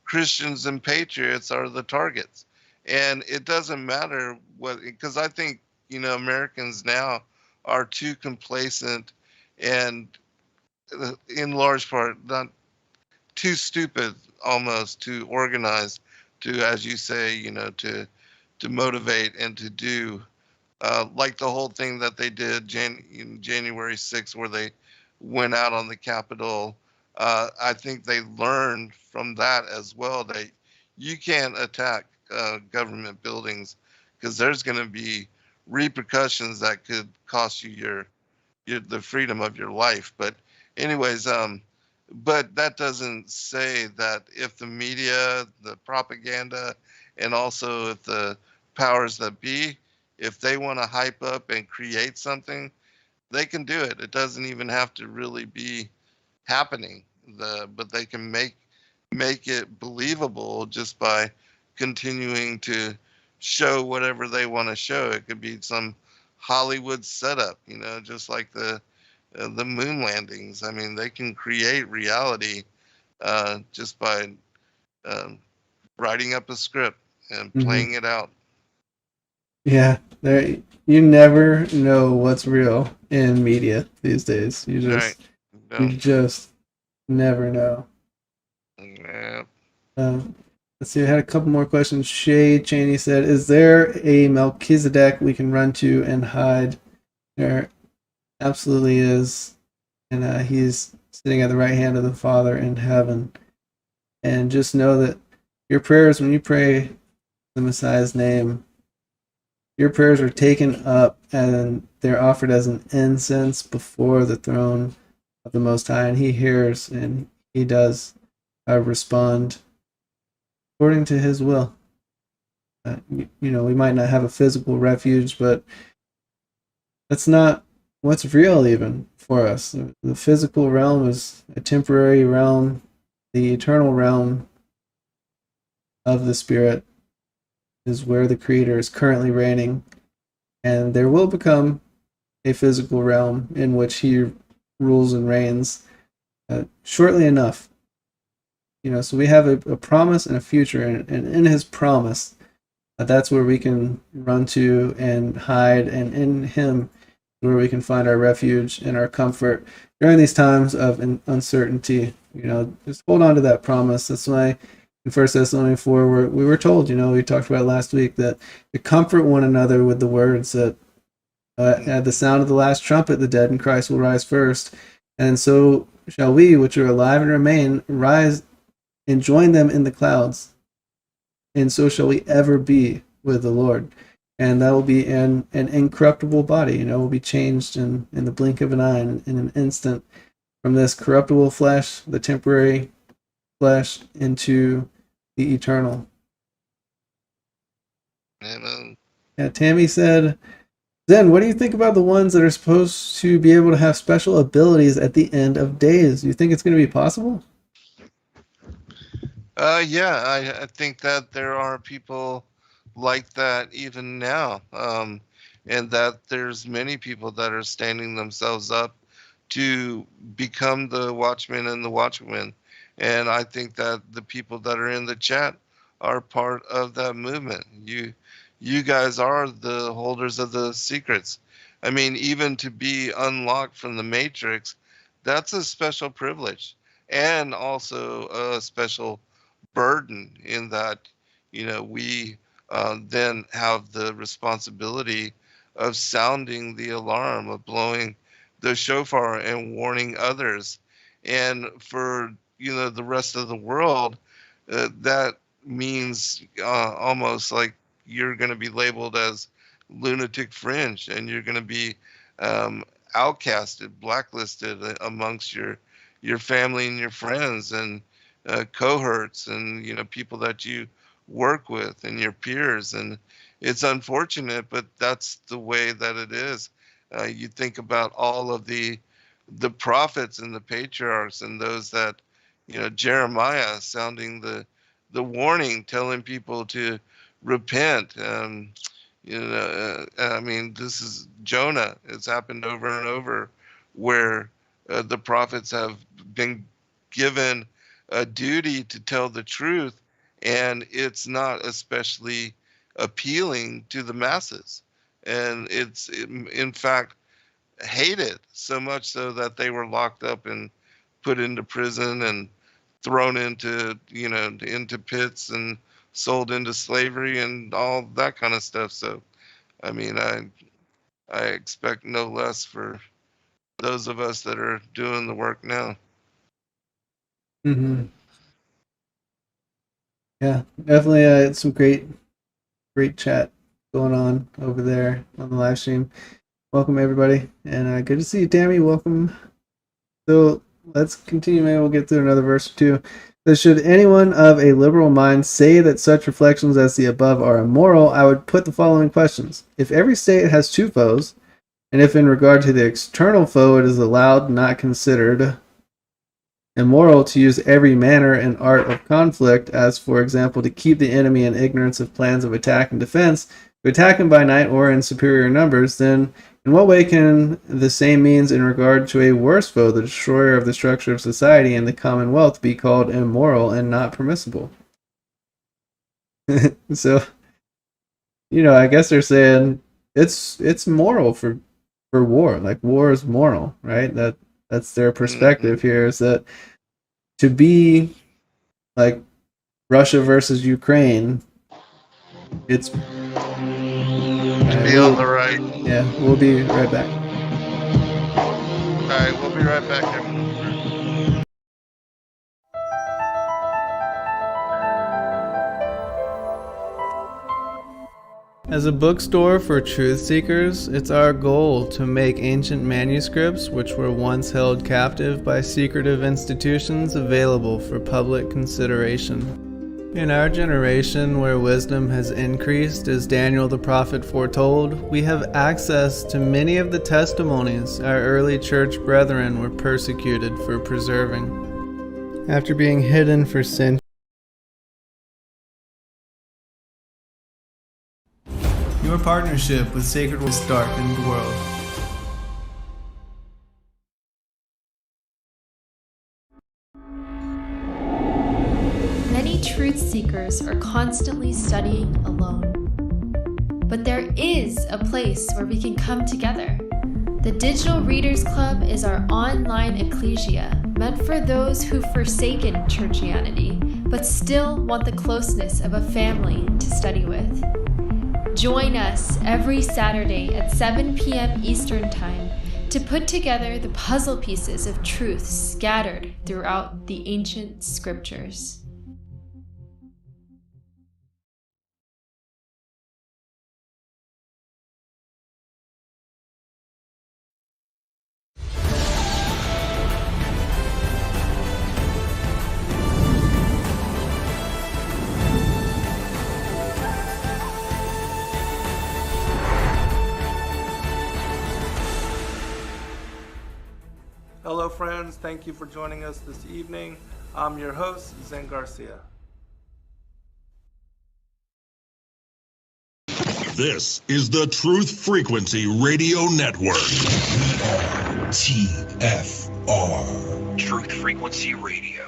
Christians and patriots are the targets, and it doesn't matter what, because I think Americans now are too complacent and in large part not too stupid almost to organize to, as you say, to motivate and to do like the whole thing that they did in January 6th, where they went out on the Capitol. I think they learned from that as well that you can't attack government buildings because there's going to be repercussions that could cost you the freedom of your life. But anyways, but that doesn't say that if the media, the propaganda, and also if the powers that be, if they want to hype up and create something, they can do it. It doesn't even have to really be happening. But they can make it believable just by continuing to show whatever they want to show. It could be some Hollywood setup, just like the moon landings. I mean, they can create reality just by um, writing up a script and Mm-hmm. playing it out. Yeah, you never know what's real in media these days. Right? You No. just never know. Yeah. Um, let's see. I had a couple more questions. Shay Cheney said, "Is there a Melchizedek we can run to and hide?" There absolutely is, and he's sitting at the right hand of the Father in heaven. And just know that your prayers, when you pray the Messiah's name, your prayers are taken up and they're offered as an incense before the throne of the Most High, and He hears and He does respond according to His will. We might not have a physical refuge, but that's not what's real even for us. The physical realm is a temporary realm. The eternal realm of the Spirit is where the Creator is currently reigning, and there will become a physical realm in which He rules and reigns shortly enough. So we have a promise and a future, and in His promise, that's where we can run to and hide, and in Him where we can find our refuge and our comfort during these times of uncertainty. Just hold on to that promise. That's why in 1 Thessalonians 4, we were told, we talked about last week, that to comfort one another with the words that at the sound of the last trumpet, the dead in Christ will rise first. And so shall we, which are alive and remain, rise and join them in the clouds. And so shall we ever be with the Lord. And that will be an incorruptible body. Will be changed in the blink of an eye, in an instant, from this corruptible flesh, the temporary flesh, into the eternal. Amen. Yeah, Tammy said, Zen, what do you think about the ones that are supposed to be able to have special abilities at the end of days? Do you think it's going to be possible? Yeah, I think that there are people like that even now, and that there's many people that are standing themselves up to become the watchmen and the watchwomen. And I think that the people that are in the chat are part of that movement. You guys are the holders of the secrets. I mean, even to be unlocked from the matrix, that's a special privilege and also a special burden in that we then have the responsibility of sounding the alarm, of blowing the shofar and warning others. And for the rest of the world, that means almost like you're going to be labeled as lunatic fringe, and you're going to be outcasted, blacklisted amongst your family and your friends and cohorts and people that you work with and your peers. And it's unfortunate, but that's the way that it is. You think about all of the prophets and the patriarchs and those that Jeremiah sounding the warning, telling people to repent. I mean, this is Jonah. It's happened over and over where the prophets have been given a duty to tell the truth, and it's not especially appealing to the masses. And it's, in fact, hated so much so that they were locked up and put into prison and thrown into into pits and sold into slavery and all that kind of stuff. So I mean, I expect no less for those of us that are doing the work now. Mm-hmm. Yeah, definitely some great chat going on over there on the live stream. Welcome everybody, and good to see you, Tammy. Welcome. So let's continue. Maybe we'll get through another verse or two. So, should anyone of a liberal mind say that such reflections as the above are immoral, I would put the following questions. If every state has two foes, and if in regard to the external foe it is allowed, not considered immoral to use every manner and art of conflict, as for example to keep the enemy in ignorance of plans of attack and defense, to attack him by night or in superior numbers, then in what way can the same means in regard to a worse foe, the destroyer of the structure of society and the commonwealth, be called immoral and not permissible? So, I guess they're saying it's moral for war. Like, war is moral, right? That's their perspective here, is that to be like Russia versus Ukraine, it's to be on the right. Yeah, we'll be right back. All right, we'll be right back, everyone. As a bookstore for truth seekers, it's our goal to make ancient manuscripts which were once held captive by secretive institutions available for public consideration. In our generation, where wisdom has increased, as Daniel the prophet foretold, we have access to many of the testimonies our early church brethren were persecuted for preserving. After being hidden for centuries, your partnership with Sacred was darkened the world. Many truth seekers are constantly studying alone. But there is a place where we can come together. The Digital Readers Club is our online ecclesia meant for those who've forsaken churchianity but still want the closeness of a family to study with. Join us every Saturday at 7 p.m. Eastern Time to put together the puzzle pieces of truth scattered throughout the ancient scriptures. Hello friends, thank you for joining us this evening. I'm your host, Zen Garcia. This is the Truth Frequency Radio Network. TFR. Truth Frequency Radio.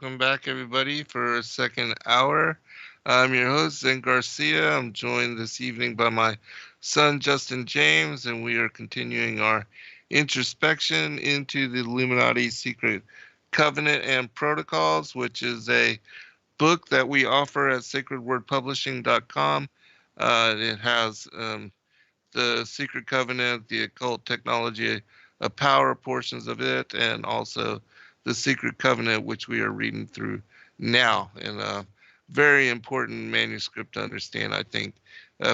welcome back, everybody, for a second hour. I'm your host, Zen Garcia. I'm joined this evening by my son, Justin James, and we are continuing our introspection into the Illuminati Secret Covenant and Protocols, which is a book that we offer at sacredwordpublishing.com. It has the Secret Covenant, the occult technology of power portions of it, and also the Secret Covenant, which we are reading through now, and a very important manuscript to understand, I think,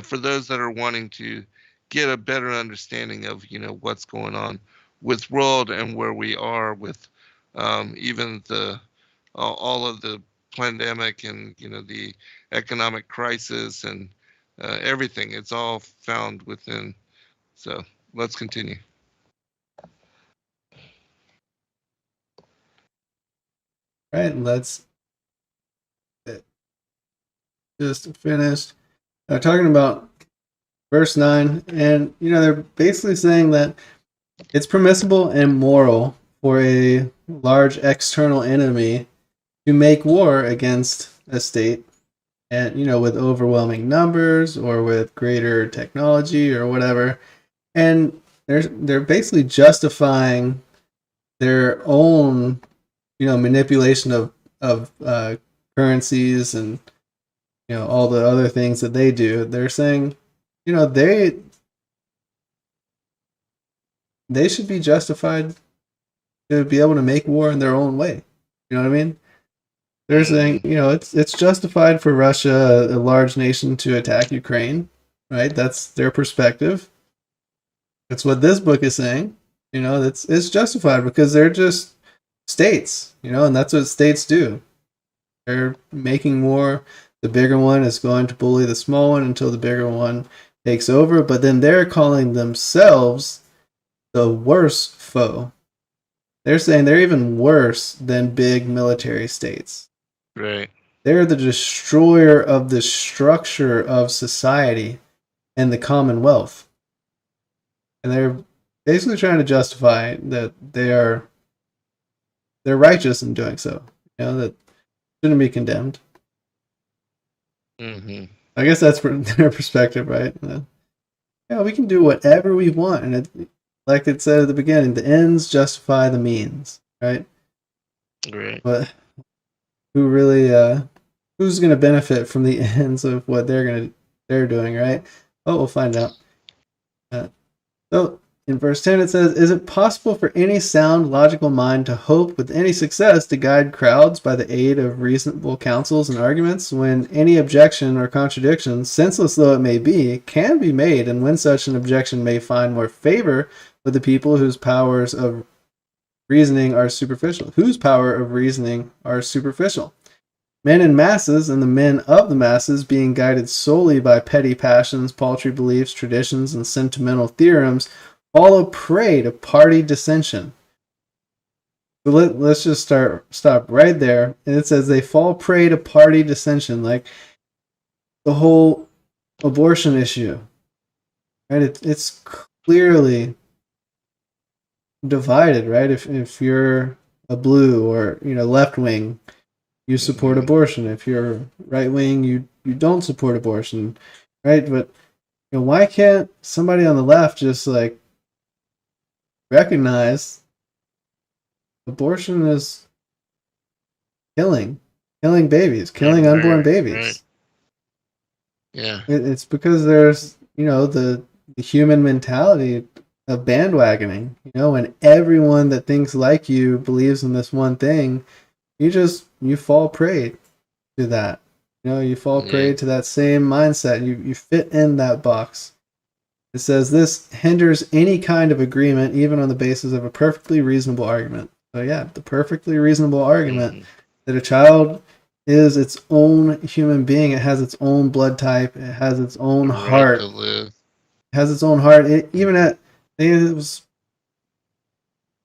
for those that are wanting to get a better understanding of, what's going on with world and where we are with even the all of the pandemic and the economic crisis and everything. It's all found within. So let's continue. Right, let's just finish talking about verse 9. And, they're basically saying that it's permissible and moral for a large external enemy to make war against a state, and, with overwhelming numbers or with greater technology or whatever. And they're basically justifying their own manipulation of currencies and all the other things that they do. They're saying they should be justified to be able to make war in their own way. You know what I mean? They're saying it's justified for Russia, a large nation, to attack Ukraine, right? That's their perspective. That's what this book is saying. It's justified because they're just states, and that's what states do. They're making war. The bigger one is going to bully the small one until the bigger one takes over, but then they're calling themselves the worst foe. They're saying they're even worse than big military states. Right. They're the destroyer of the structure of society and the Commonwealth. And they're basically trying to justify that they're righteous in doing so. That shouldn't be condemned. Mm-hmm. I guess that's from their perspective, right? We can do whatever we want, and like it said at the beginning, the ends justify the means, right? Right. But who's going to benefit from the ends of what they're doing, right? Oh, we'll find out. So in verse 10 it says, "Is it possible for any sound, logical mind to hope with any success to guide crowds by the aid of reasonable counsels and arguments, when any objection or contradiction, senseless though it may be, can be made, and when such an objection may find more favor with the people whose powers of reasoning are superficial?" Whose power of reasoning are superficial? "Men in masses, and the men of the masses, being guided solely by petty passions, paltry beliefs, traditions, and sentimental theorems, fall a prey to party dissension." So let's just stop right there. And it says they fall prey to party dissension, like the whole abortion issue. Right? It's clearly divided, right? If you're a blue or left wing, you support abortion. If you're right wing, you don't support abortion, right? But why can't somebody on the left just recognize abortion is killing babies, killing unborn babies? Right. Yeah. It's because there's the human mentality of bandwagoning. When everyone that thinks like you believes in this one thing, you fall prey to that. You fall prey to that same mindset. You fit in that box. It says this hinders any kind of agreement, even on the basis of a perfectly reasonable argument. So the perfectly reasonable argument that a child is its own human being. It has its own blood type. It has its own heart. It has its own heart. Even at, I think it was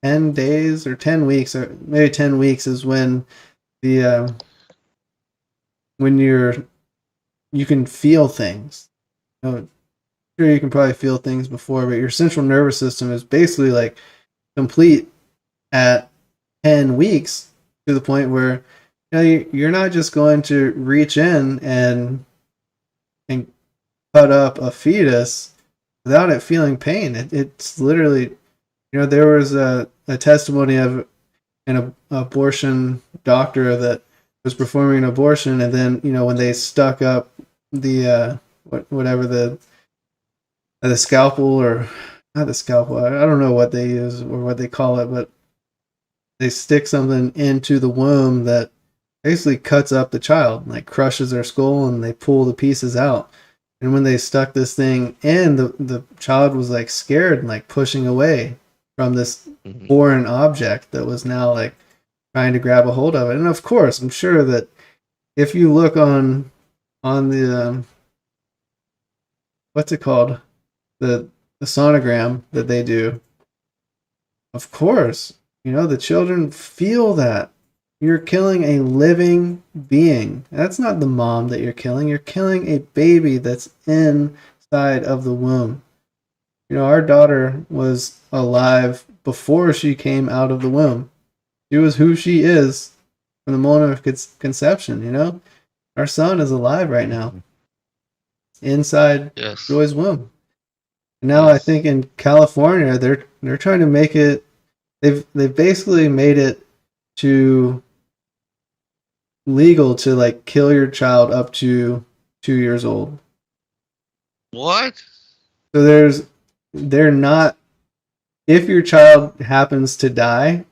10 days or 10 weeks, or maybe 10 weeks is when when you can feel things. Sure, you can probably feel things before, but your central nervous system is basically complete at 10 weeks, to the point where you're not just going to reach in and cut up a fetus without it feeling pain. It's literally, there was a testimony of an abortion doctor that was performing an abortion, and then when they stuck up the whatever the scalpel, or not the scalpel, I don't know what they use or what they call it, but they stick something into the womb that basically cuts up the child, like crushes their skull, and they pull the pieces out. And when they stuck this thing in, the child was like scared and like pushing away from this foreign object that was now like trying to grab a hold of it. And of course, I'm sure that if you look on the what's it called, the sonogram that they do, of course, the children feel that you're killing a living being. That's not the mom that you're killing. You're killing a baby that's inside of the womb. Our daughter was alive before she came out of the womb. She was who she is from the moment of conception. Our son is alive right now inside Joy's womb. And now I think in California they're trying to make it. They've basically made it to legal to like kill your child up to 2 years old. What? So they're not, if your child happens to die,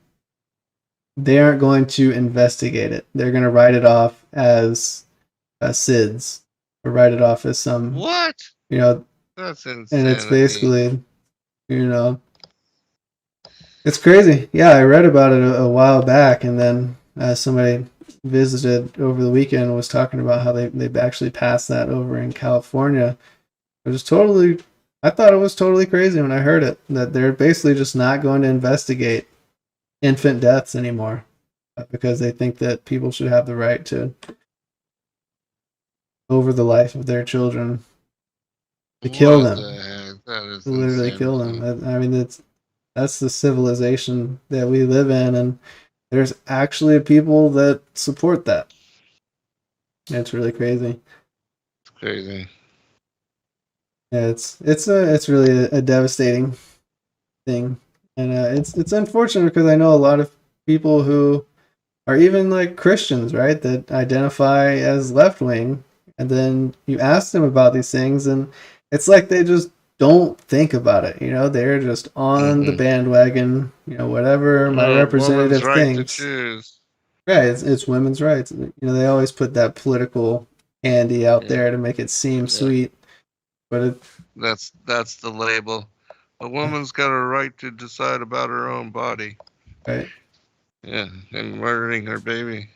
they aren't going to investigate it. They're going to write it off as SIDS, or write it off as some, what? That's insane. And it's basically, it's crazy. Yeah, I read about it a while back, and then somebody visited over the weekend and was talking about how they actually passed that over in California. I thought it was totally crazy when I heard it, that they're basically just not going to investigate infant deaths anymore because they think that people should have the right to over the life of their children, to kill them. That is to literally insane. Kill them. I mean, that's the civilization that we live in, and there's actually people that support that. It's really crazy. It's crazy. Yeah, it's really a devastating thing, and it's unfortunate because I know a lot of people who are even like Christians, right, that identify as left wing, and then you ask them about these things, and it's like they just don't think about it. They're just on the bandwagon. Whatever my representative thinks. To choose. Right, it's women's rights. They always put that political candy out there to make it seem sweet, but that's the label. A woman's got a right to decide about her own body. Right. Yeah, and murdering her baby.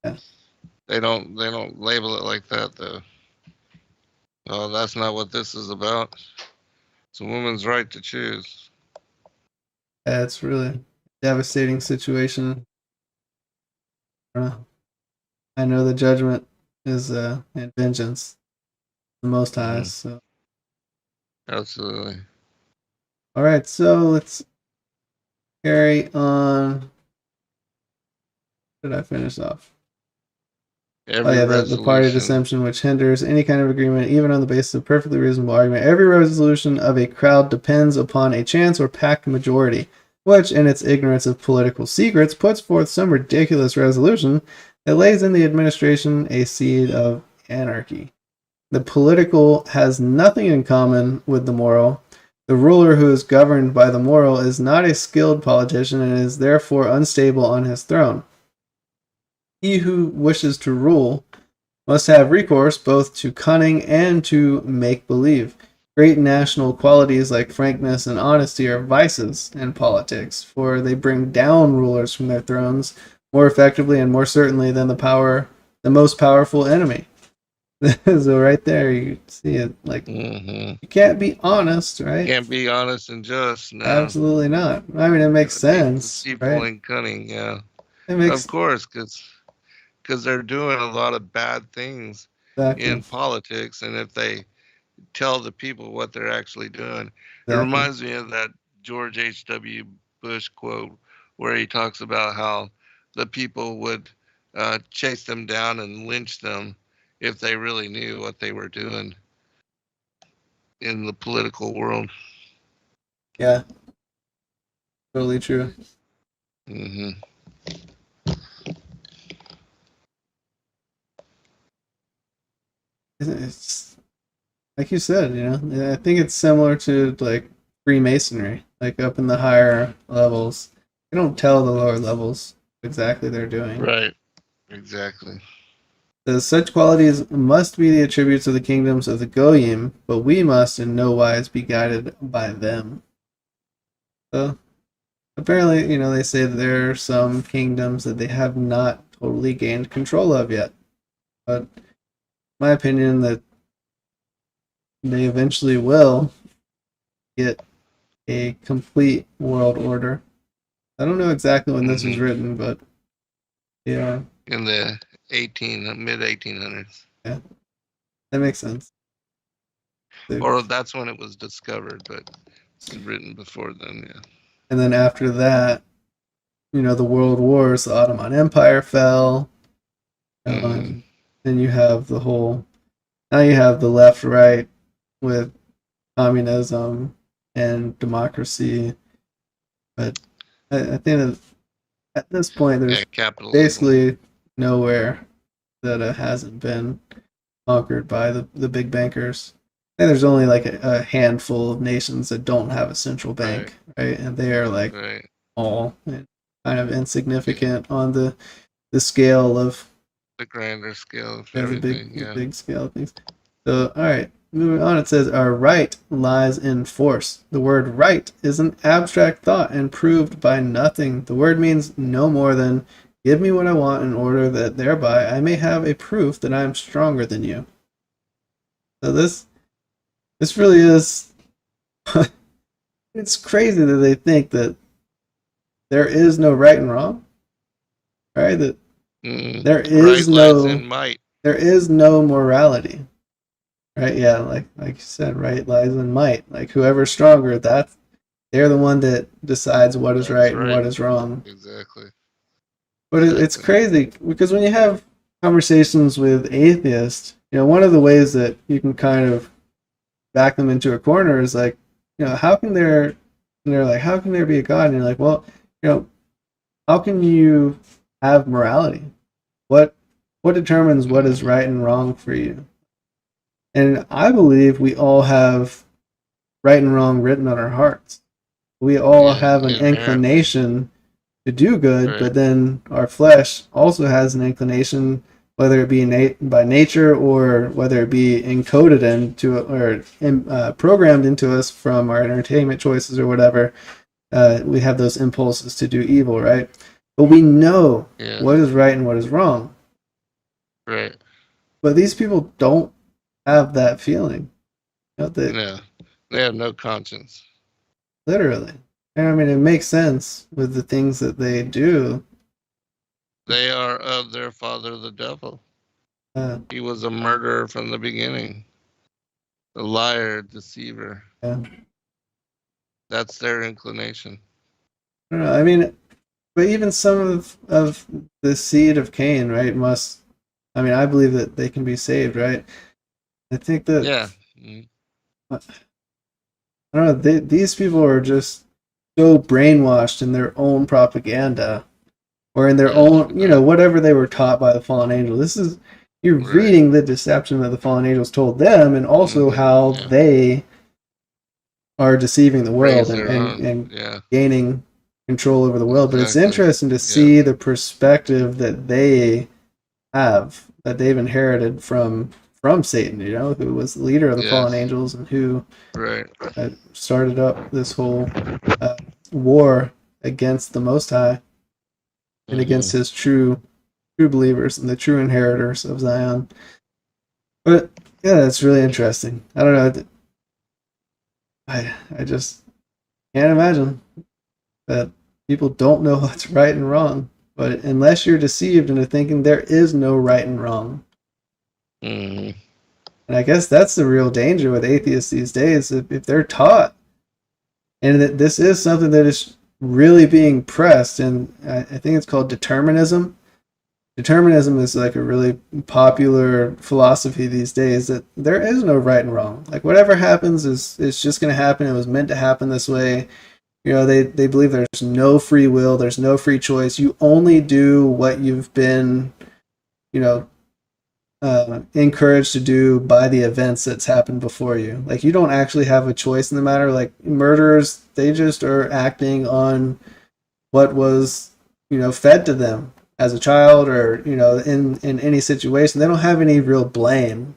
Yeah. They don't label it like that though. Oh, that's not what this is about. It's a woman's right to choose. Yeah, it's really a devastating situation. I know the judgment is and vengeance, the Most High. So, absolutely. All right, so let's carry on. Did I finish off? The party dissension which hinders any kind of agreement, even on the basis of perfectly reasonable argument. Every resolution of a crowd depends upon a chance or packed majority, which, in its ignorance of political secrets, puts forth some ridiculous resolution that lays in the administration a seed of anarchy. The political has nothing in common with the moral. The ruler who is governed by the moral is not a skilled politician and is therefore unstable on his throne. He who wishes to rule must have recourse both to cunning and to make-believe. Great national qualities like frankness and honesty are vices in politics, for they bring down rulers from their thrones more effectively and more certainly than the most powerful enemy. So right there you see it, like you can't be honest, right? Can't be honest and just. No. Absolutely not. I mean, it makes sense. Deceitful right? and cunning, yeah. Of course, because they're doing a lot of bad things in politics, and if they tell the people what they're actually doing, it reminds me of that George H.W. Bush quote where he talks about how the people would chase them down and lynch them if they really knew what they were doing in the political world. Yeah, totally true. Hmm. It's like you said, I think it's similar to like Freemasonry, like up in the higher levels. They don't tell the lower levels what exactly they're doing. Right. Exactly. Such qualities must be the attributes of the kingdoms of the Goyim, but we must in no wise be guided by them. So apparently, they say that there are some kingdoms that they have not totally gained control of yet. But my opinion that they eventually will get a complete world order. I don't know exactly when this was written, but yeah. In the mid 1800s. Yeah, that makes sense. Or that's when it was discovered, but it's written before then, yeah. And then after that, the world wars, the Ottoman Empire fell. Then you have now you have the left, right, with communism and democracy. But I think that at this point, there's basically nowhere that hasn't been conquered by the big bankers. I think there's only like a handful of nations that don't have a central bank, right? And they are like all kind of insignificant on the scale of the grander scale of everything. The big scale of things. So, all right, moving on. It says, "Our right lies in force." The word "right" is an abstract thought and proved by nothing. The word means no more than give me what I want in order that thereby I may have a proof that I am stronger than you. So this really is. It's crazy that they think that there is no right and wrong, right? That there is there is no morality, right? Yeah, like you said, right lies in might. Like whoever's stronger, they're the one that decides what is right and what is wrong. Exactly. But it's crazy because when you have conversations with atheists, one of the ways that you can kind of back them into a corner is like, how can there? And they're like, how can there be a God? And you're like, well, how can you have morality? What determines what is right and wrong for you? And I believe we all have right and wrong written on our hearts. We all have an inclination to do good, but then our flesh also has an inclination, whether it be by nature or whether it be encoded into or programmed into us from our entertainment choices or whatever. We have those impulses to do evil, right? But we know what is right and what is wrong. Right. But these people don't have that feeling. They have no conscience. Literally. And I mean, it makes sense with the things that they do. They are of their father, the devil. He was a murderer from the beginning. A liar, deceiver. Yeah. That's their inclination. I don't know. I mean, but even some of the seed of Cain, right, I believe that they can be saved, right? I think that... Yeah. I don't know. These people are just so brainwashed in their own propaganda or in their own, whatever they were taught by the fallen angel. You're reading the deception that the fallen angels told them and also how they are deceiving the world and gaining control over the world. But it's interesting to see the perspective that they have, that they've inherited from Satan, who was the leader of the fallen angels and who started up this whole war against the Most High and against his true believers and the true inheritors of Zion. But yeah, it's really interesting. I don't know. I just can't imagine that people don't know what's right and wrong. But unless you're deceived into thinking there is no right and wrong. And I guess that's the real danger with atheists these days. If they're taught, and that this is something that is really being pressed, and I think it's called determinism, determinism is like a really popular philosophy these days, that there is no right and wrong. Like whatever happens is it's just going to happen. It was meant to happen this way. They believe there's no free will, there's no free choice. You only do what you've been, you know, encouraged to do by the events that's happened before you. Like you don't actually have a choice in the matter. Like murderers, they just are acting on what was, fed to them as a child, or in any situation. They don't have any real blame.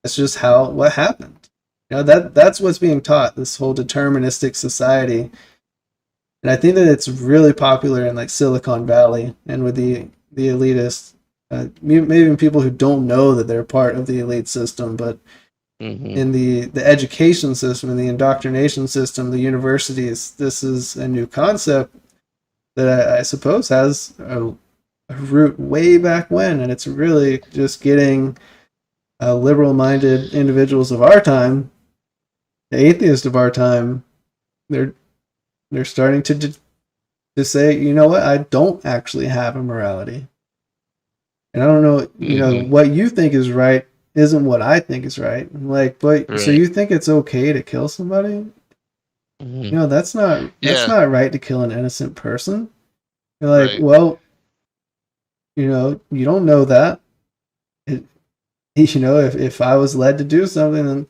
That's just what happened. That's what's being taught, this whole deterministic society. And I think that it's really popular in like Silicon Valley and with the elitists, maybe even people who don't know that they're part of the elite system. But in the education system and the indoctrination system, the universities, this is a new concept that I suppose has a root way back when, and it's really just getting liberal-minded individuals of our time, the atheists of our time, they're starting to say, you know what, I don't actually have a morality. And I don't know, what you think is right isn't what I think is right. Like, but right. So you think it's okay to kill somebody? That's not right to kill an innocent person. You're like, right. Well, you don't know that. If I was led to do something,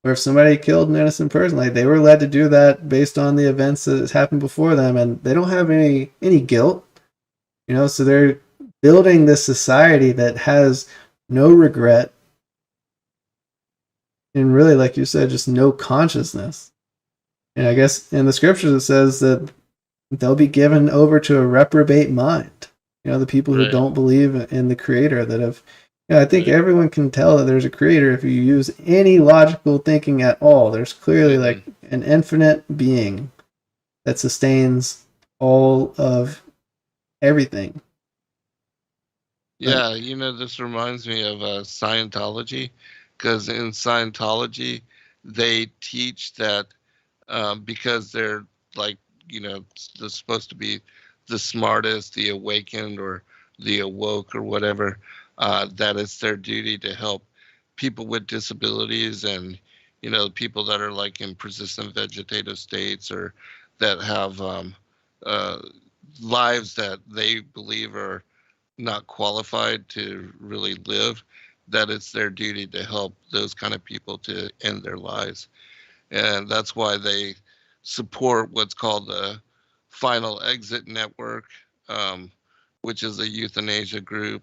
or if somebody killed an innocent person, like they were led to do that based on the events that happened before them, and they don't have any guilt. So they're building this society that has no regret, and really, like you said, just no consciousness. And I guess in the scriptures it says that they'll be given over to a reprobate mind. The people who don't believe in the creator, that have, I think everyone can tell that there's a creator if you use any logical thinking at all. There's clearly like an infinite being that sustains all of everything. Yeah, this reminds me of Scientology, because in Scientology, they teach that because they're like, they're supposed to be the smartest, the awakened, or the awoke, or whatever, that it's their duty to help people with disabilities, and people that are like in persistent vegetative states, or that have lives that they believe are not qualified to really live, that it's their duty to help those kind of people to end their lives. And that's why they support what's called the Final Exit Network, which is a euthanasia group,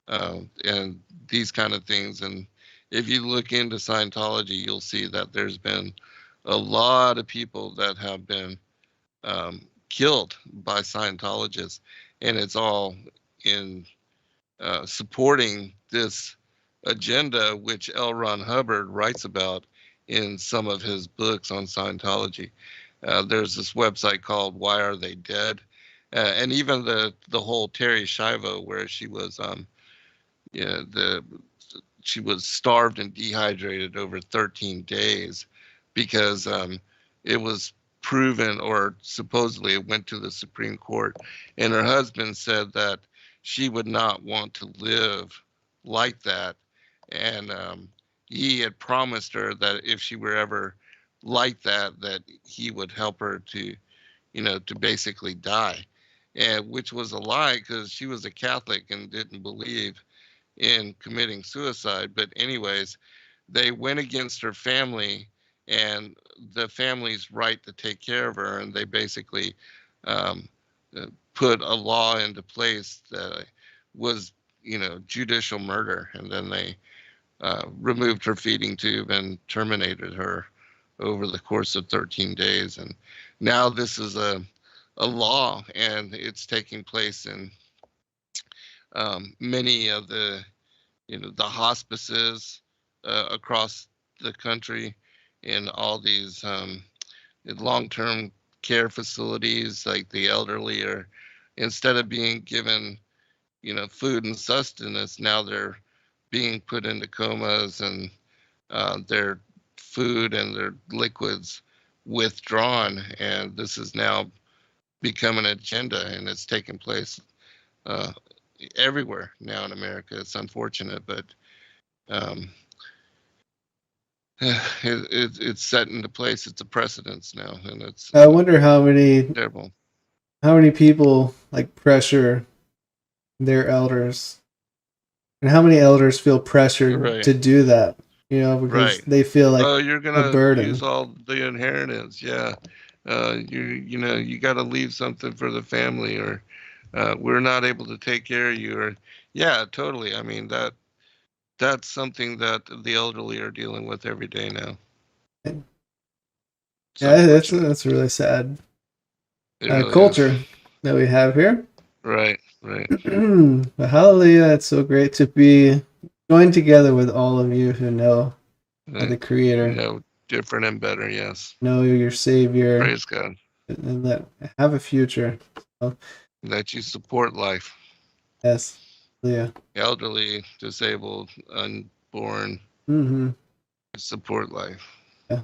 and these kind of things. And if you look into Scientology, you'll see that there's been a lot of people that have been killed by Scientologists, and it's all in supporting this agenda, which L. Ron Hubbard writes about in some of his books on Scientology. There's this website called Why Are They Dead? And even the whole Terry Schiavo, where she was she was starved and dehydrated over 13 days because it was proven, or supposedly it went to the Supreme Court, and her husband said that she would not want to live like that. And he had promised her that if she were ever like that, that he would help her to, to basically die. And which was a lie, because she was a Catholic and didn't believe in committing suicide. But anyways, they went against her family and the family's right to take care of her, and they basically put a law into place that was, judicial murder. And then they removed her feeding tube and terminated her over the course of 13 days. And now this is a law, and it's taking place in many of the, the hospices across the country, in all these long-term care facilities. Like the elderly are, instead of being given, food and sustenance, now they're being put into comas, and their food and their liquids withdrawn. And this has now become an agenda, and it's taken place everywhere now in America. It's unfortunate, but it's set into place. It's a precedence now, and it's I wonder how terrible. many people like pressure their elders, and how many elders feel pressured Right. to do that. Because Right. they feel like Oh, you're a gonna burden. use all the inheritance. Yeah. You got to leave something for the family, or we're not able to take care of you, or yeah, totally. I mean that's something that the elderly are dealing with every day now. It's Yeah, unfortunate. that's a really sad It really culture is. that we have here. Right. But hallelujah, it's so great to be joined together with all of you who know the Creator, Different and better. Yes. know your Savior, Praise God. and that have a future. So, That you support life. yes, yeah. Elderly, disabled, unborn. Support life. Yeah.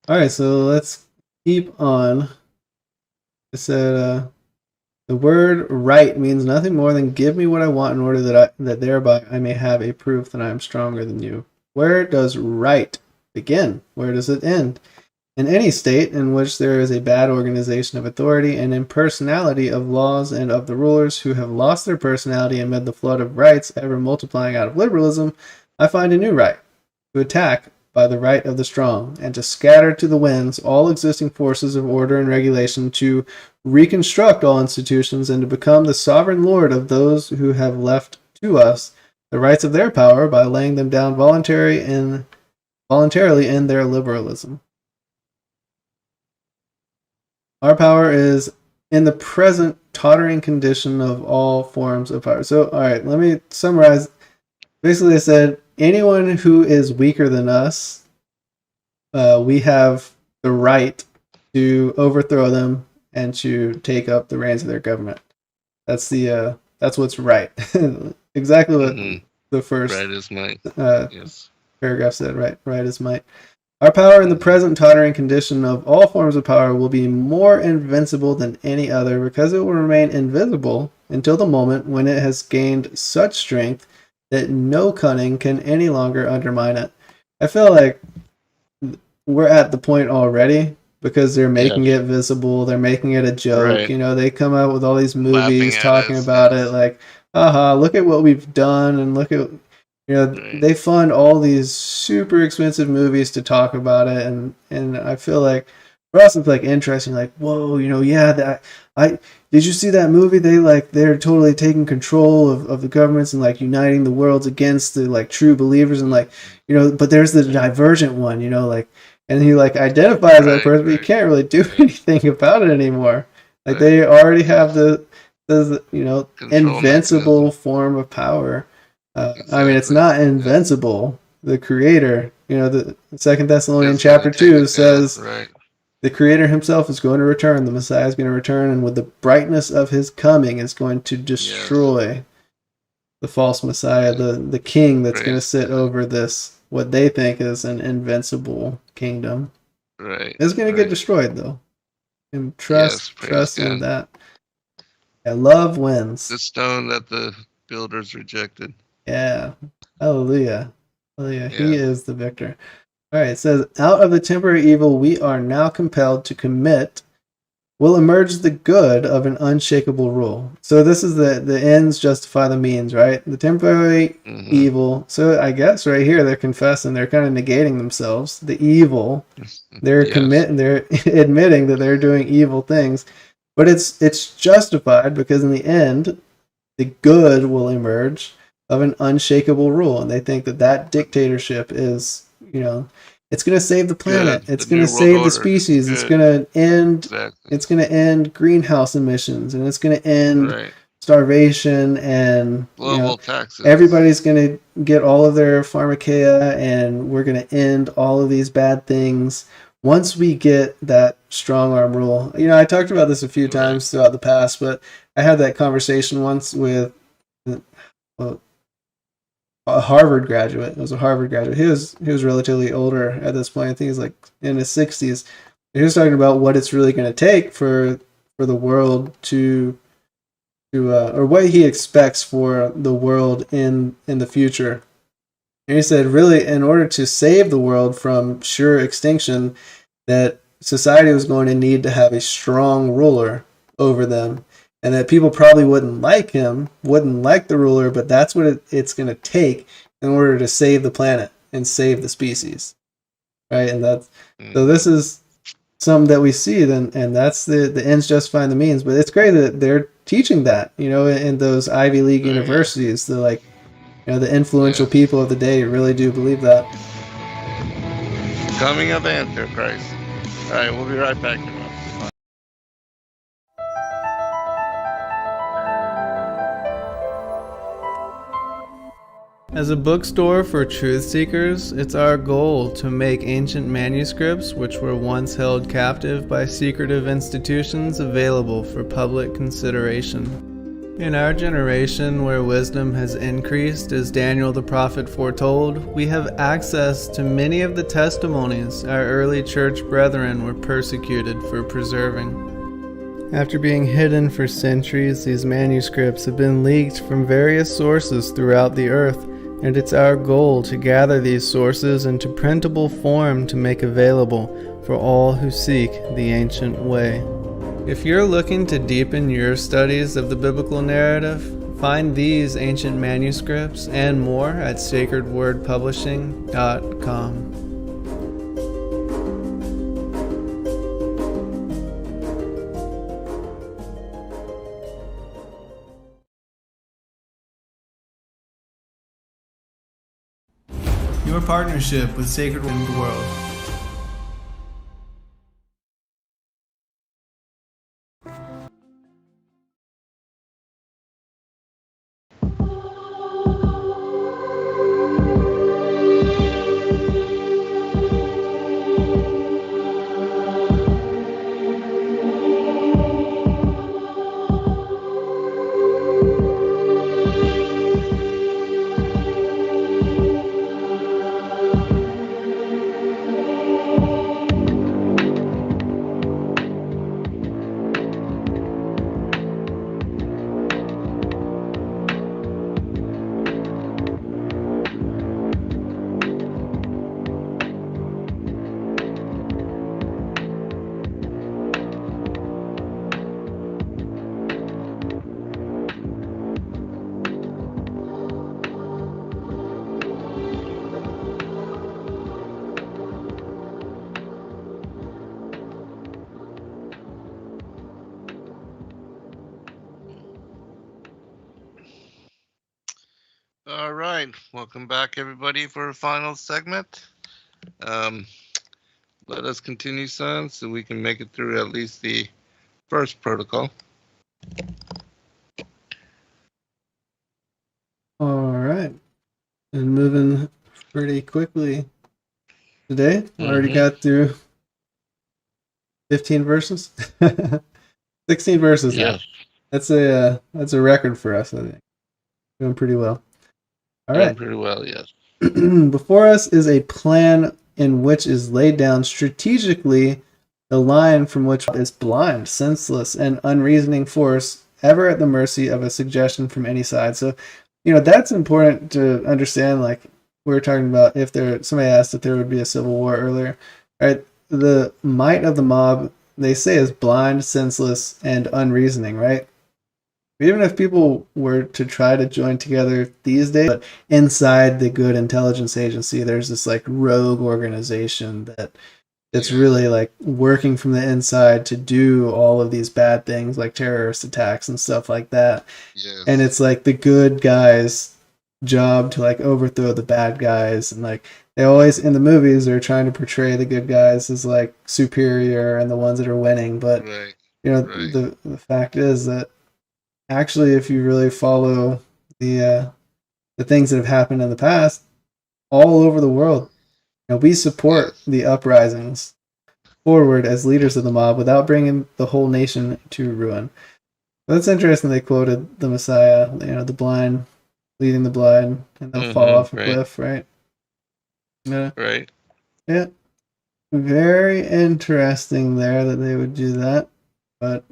All right, so let's keep on. It said, the word right means nothing more than give me what I want in order that thereby I may have a proof that I am stronger than you. Where does right begin? Where does it end? In any state in which there is a bad organization of authority and impersonality of laws and of the rulers who have lost their personality amid the flood of rights ever multiplying out of liberalism, I find a new right, to attack by the right of the strong, and to scatter to the winds all existing forces of order and regulation, to reconstruct all institutions, and to become the sovereign lord of those who have left to us the rights of their power by laying them down voluntarily in their liberalism. Our power is in the present tottering condition of all forms of power. So, all right, let me summarize. Basically, I said anyone who is weaker than us, we have the right to overthrow them and to take up the reins of their government. That's what's right. Exactly what the first right is might. Yes. Paragraph said. Right is might. Our power in the present tottering condition of all forms of power will be more invincible than any other, because it will remain invisible until the moment when it has gained such strength that no cunning can any longer undermine it. I feel like we're at the point already, because they're making it visible, they're making it a joke. Right. They come out with all these movies Laughing at talking us, about yes. it, like, haha, look at what we've done, and look at, Right. they fund all these super expensive movies to talk about it, and I feel like for us it's like interesting, like, whoa, did you see that movie? They're totally taking control of the governments and like uniting the worlds against the like true believers, and like, but there's the divergent one, and he like identifies that person, but you can't really do anything about it anymore. Like they already have the invincible mechanism. form of power. Exactly. I mean, it's not invincible. The Creator, the 2 Thessalonians It's gonna chapter take 2 it says, down. Right. the Creator himself is going to return. The Messiah is going to return, and with the brightness of his coming is going to destroy the false Messiah, the king that's going to sit over this, what they think is an invincible kingdom. Right. It's going to get destroyed, though. And trust in God. that. Yeah, love wins. The stone that the builders rejected. Yeah. Hallelujah. Hallelujah. He is the victor. All right. It says, out of the temporary evil we are now compelled to commit will emerge the good of an unshakable rule. So this is the ends justify the means, right? The temporary evil. So I guess right here they're confessing, they're kind of negating themselves. The evil. They're they're admitting that they're doing evil things. But it's justified because in the end, the good will emerge of an unshakable rule. And they think that dictatorship is, it's going to save the planet. It's going to save the species. It's going to end. Exactly. It's going to end greenhouse emissions, and it's going to end starvation and global taxes. Everybody's going to get all of their pharmakeia, and we're going to end all of these bad things once we get that strong arm rule. I talked about this a few times throughout the past, but I had that conversation once with a Harvard graduate. It was a Harvard graduate. He was relatively older at this point. I think he's like in his 60s. He was talking about what it's really going to take for the world to or what he expects for the world in the future. And he said, really, in order to save the world from sure extinction, that society was going to need to have a strong ruler over them, and that people probably wouldn't like him, wouldn't like the ruler, but that's what it's going to take in order to save the planet and save the species, right? And that's so. This is something that we see, then, and that's the ends justifying the means. But it's great that they're teaching that, in those Ivy League universities. They're like, the influential people of the day really do believe that. Coming of Antichrist. All right, we'll be right back. As a bookstore for truth seekers, it's our goal to make ancient manuscripts which were once held captive by secretive institutions available for public consideration. In our generation, where wisdom has increased as Daniel the prophet foretold, we have access to many of the testimonies our early church brethren were persecuted for preserving. After being hidden for centuries, these manuscripts have been leaked from various sources throughout the earth, and it's our goal to gather these sources into printable form to make available for all who seek the ancient way. If you're looking to deepen your studies of the biblical narrative, find these ancient manuscripts and more at sacredwordpublishing.com. Your partnership with Sacred in the World. All right, welcome back, everybody, for a final segment. Let us continue, son, so we can make it through at least the first protocol. All right, and moving pretty quickly today. Already got through 15 verses, 16 verses. Yeah, that's a record for us. I think doing pretty well. All doing right, pretty well, yes. Before us is a plan in which is laid down strategically the line from which is blind, senseless, and unreasoning force, ever at the mercy of a suggestion from any side. So, that's important to understand. Like we were talking about, somebody asked if there would be a civil war earlier, right? The might of the mob, they say, is blind, senseless, and unreasoning, right? Even if people were to try to join together these days, but inside the good intelligence agency, there's this like rogue organization that's really like working from the inside to do all of these bad things like terrorist attacks and stuff like that. Yes. And it's like the good guys' job to like overthrow the bad guys, and like they always in the movies they're trying to portray the good guys as like superior and the ones that are winning. But the fact is that actually, if you really follow the things that have happened in the past, all over the world, we support the uprisings forward as leaders of the mob without bringing the whole nation to ruin. But that's interesting. They quoted the Messiah, the blind leading the blind, and they'll fall off a cliff, right? Yeah. Right. Yeah. Very interesting there that they would do that, but.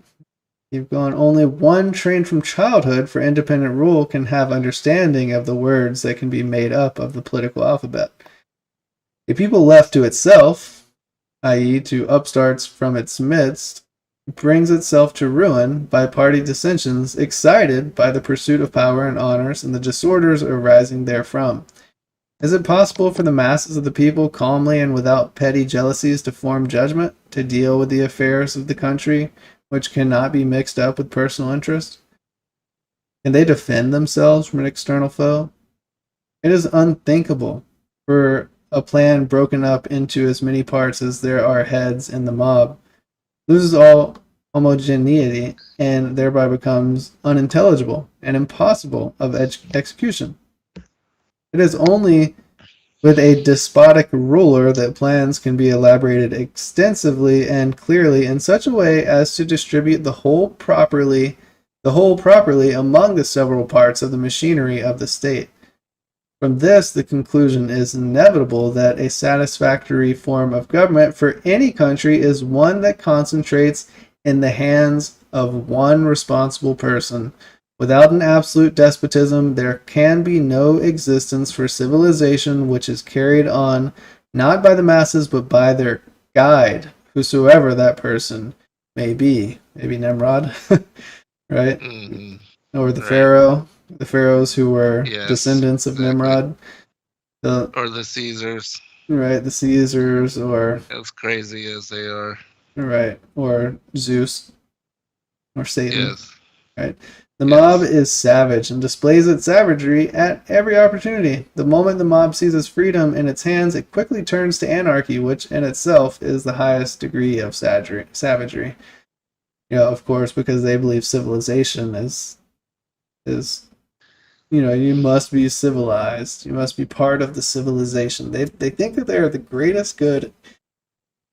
Keep going. Only one trained from childhood for independent rule can have understanding of the words that can be made up of the political alphabet. A people left to itself, i.e., to upstarts from its midst, brings itself to ruin by party dissensions excited by the pursuit of power and honors and the disorders arising therefrom. Is it possible for the masses of the people calmly and without petty jealousies to form judgment, to deal with the affairs of the country, which cannot be mixed up with personal interest? Can they defend themselves from an external foe? It is unthinkable for a plan broken up into as many parts as there are heads in the mob loses all homogeneity and thereby becomes unintelligible and impossible of execution. It is only with a despotic ruler that plans can be elaborated extensively and clearly in such a way as to distribute the whole properly among the several parts of the machinery of the state. From this, the conclusion is inevitable that a satisfactory form of government for any country is one that concentrates in the hands of one responsible person. Without an absolute despotism, there can be no existence for civilization which is carried on not by the masses but by their guide, whosoever that person may be. Maybe Nimrod, right? Mm-hmm. Or the Right. pharaohs who were Yes, descendants of exactly. Nimrod. Or the Caesars, Right, the Caesars, or as crazy as they are. right, or Zeus, or Satan. Yes. Right. The Yes. mob is savage and displays its savagery at every opportunity. The moment the mob seizes freedom in its hands, it quickly turns to anarchy, which in itself is the highest degree of savagery. You know, of course, because they believe civilization is you must be civilized. You must be part of the civilization. They think that they are the greatest good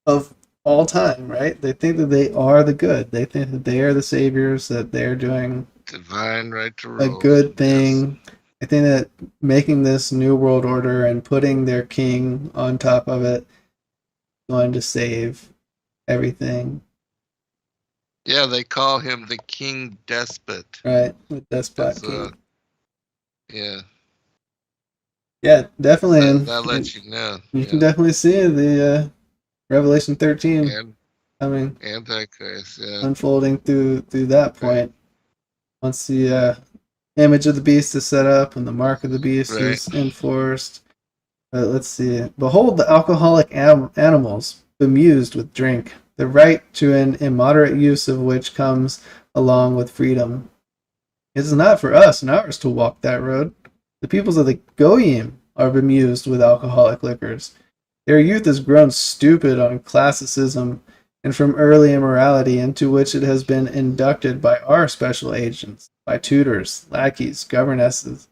of all time, right? They think that they are the good. They think that they are the saviors, that they're doing Divine right to a rule. good thing. I think that making this new world order and putting their king on top of it is going to save everything. Yeah, they call him the King Despot. Right? The despot It's, king. Yeah, Yeah, definitely. that lets you know. You can definitely see the Revelation 13 And coming, Antichrist, yeah. unfolding through that point. Once the image of the beast is set up and the mark of the beast is enforced. Let's see. Behold the alcoholic animals, bemused with drink, the right to an immoderate use of which comes along with freedom. It is not for us and ours to walk that road. The peoples of the Goyim are bemused with alcoholic liquors. Their youth has grown stupid on classicism and from early immorality into which it has been inducted by our special agents, by tutors, lackeys, governesses,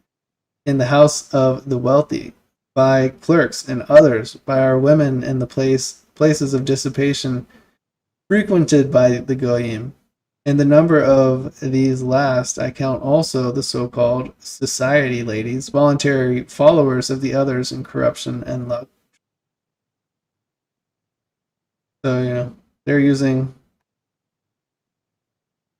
in the house of the wealthy, by clerks and others, by our women in the places of dissipation frequented by the Goyim. In the number of these last, I count also the so-called society ladies, voluntary followers of the others in corruption and love. So, they're using,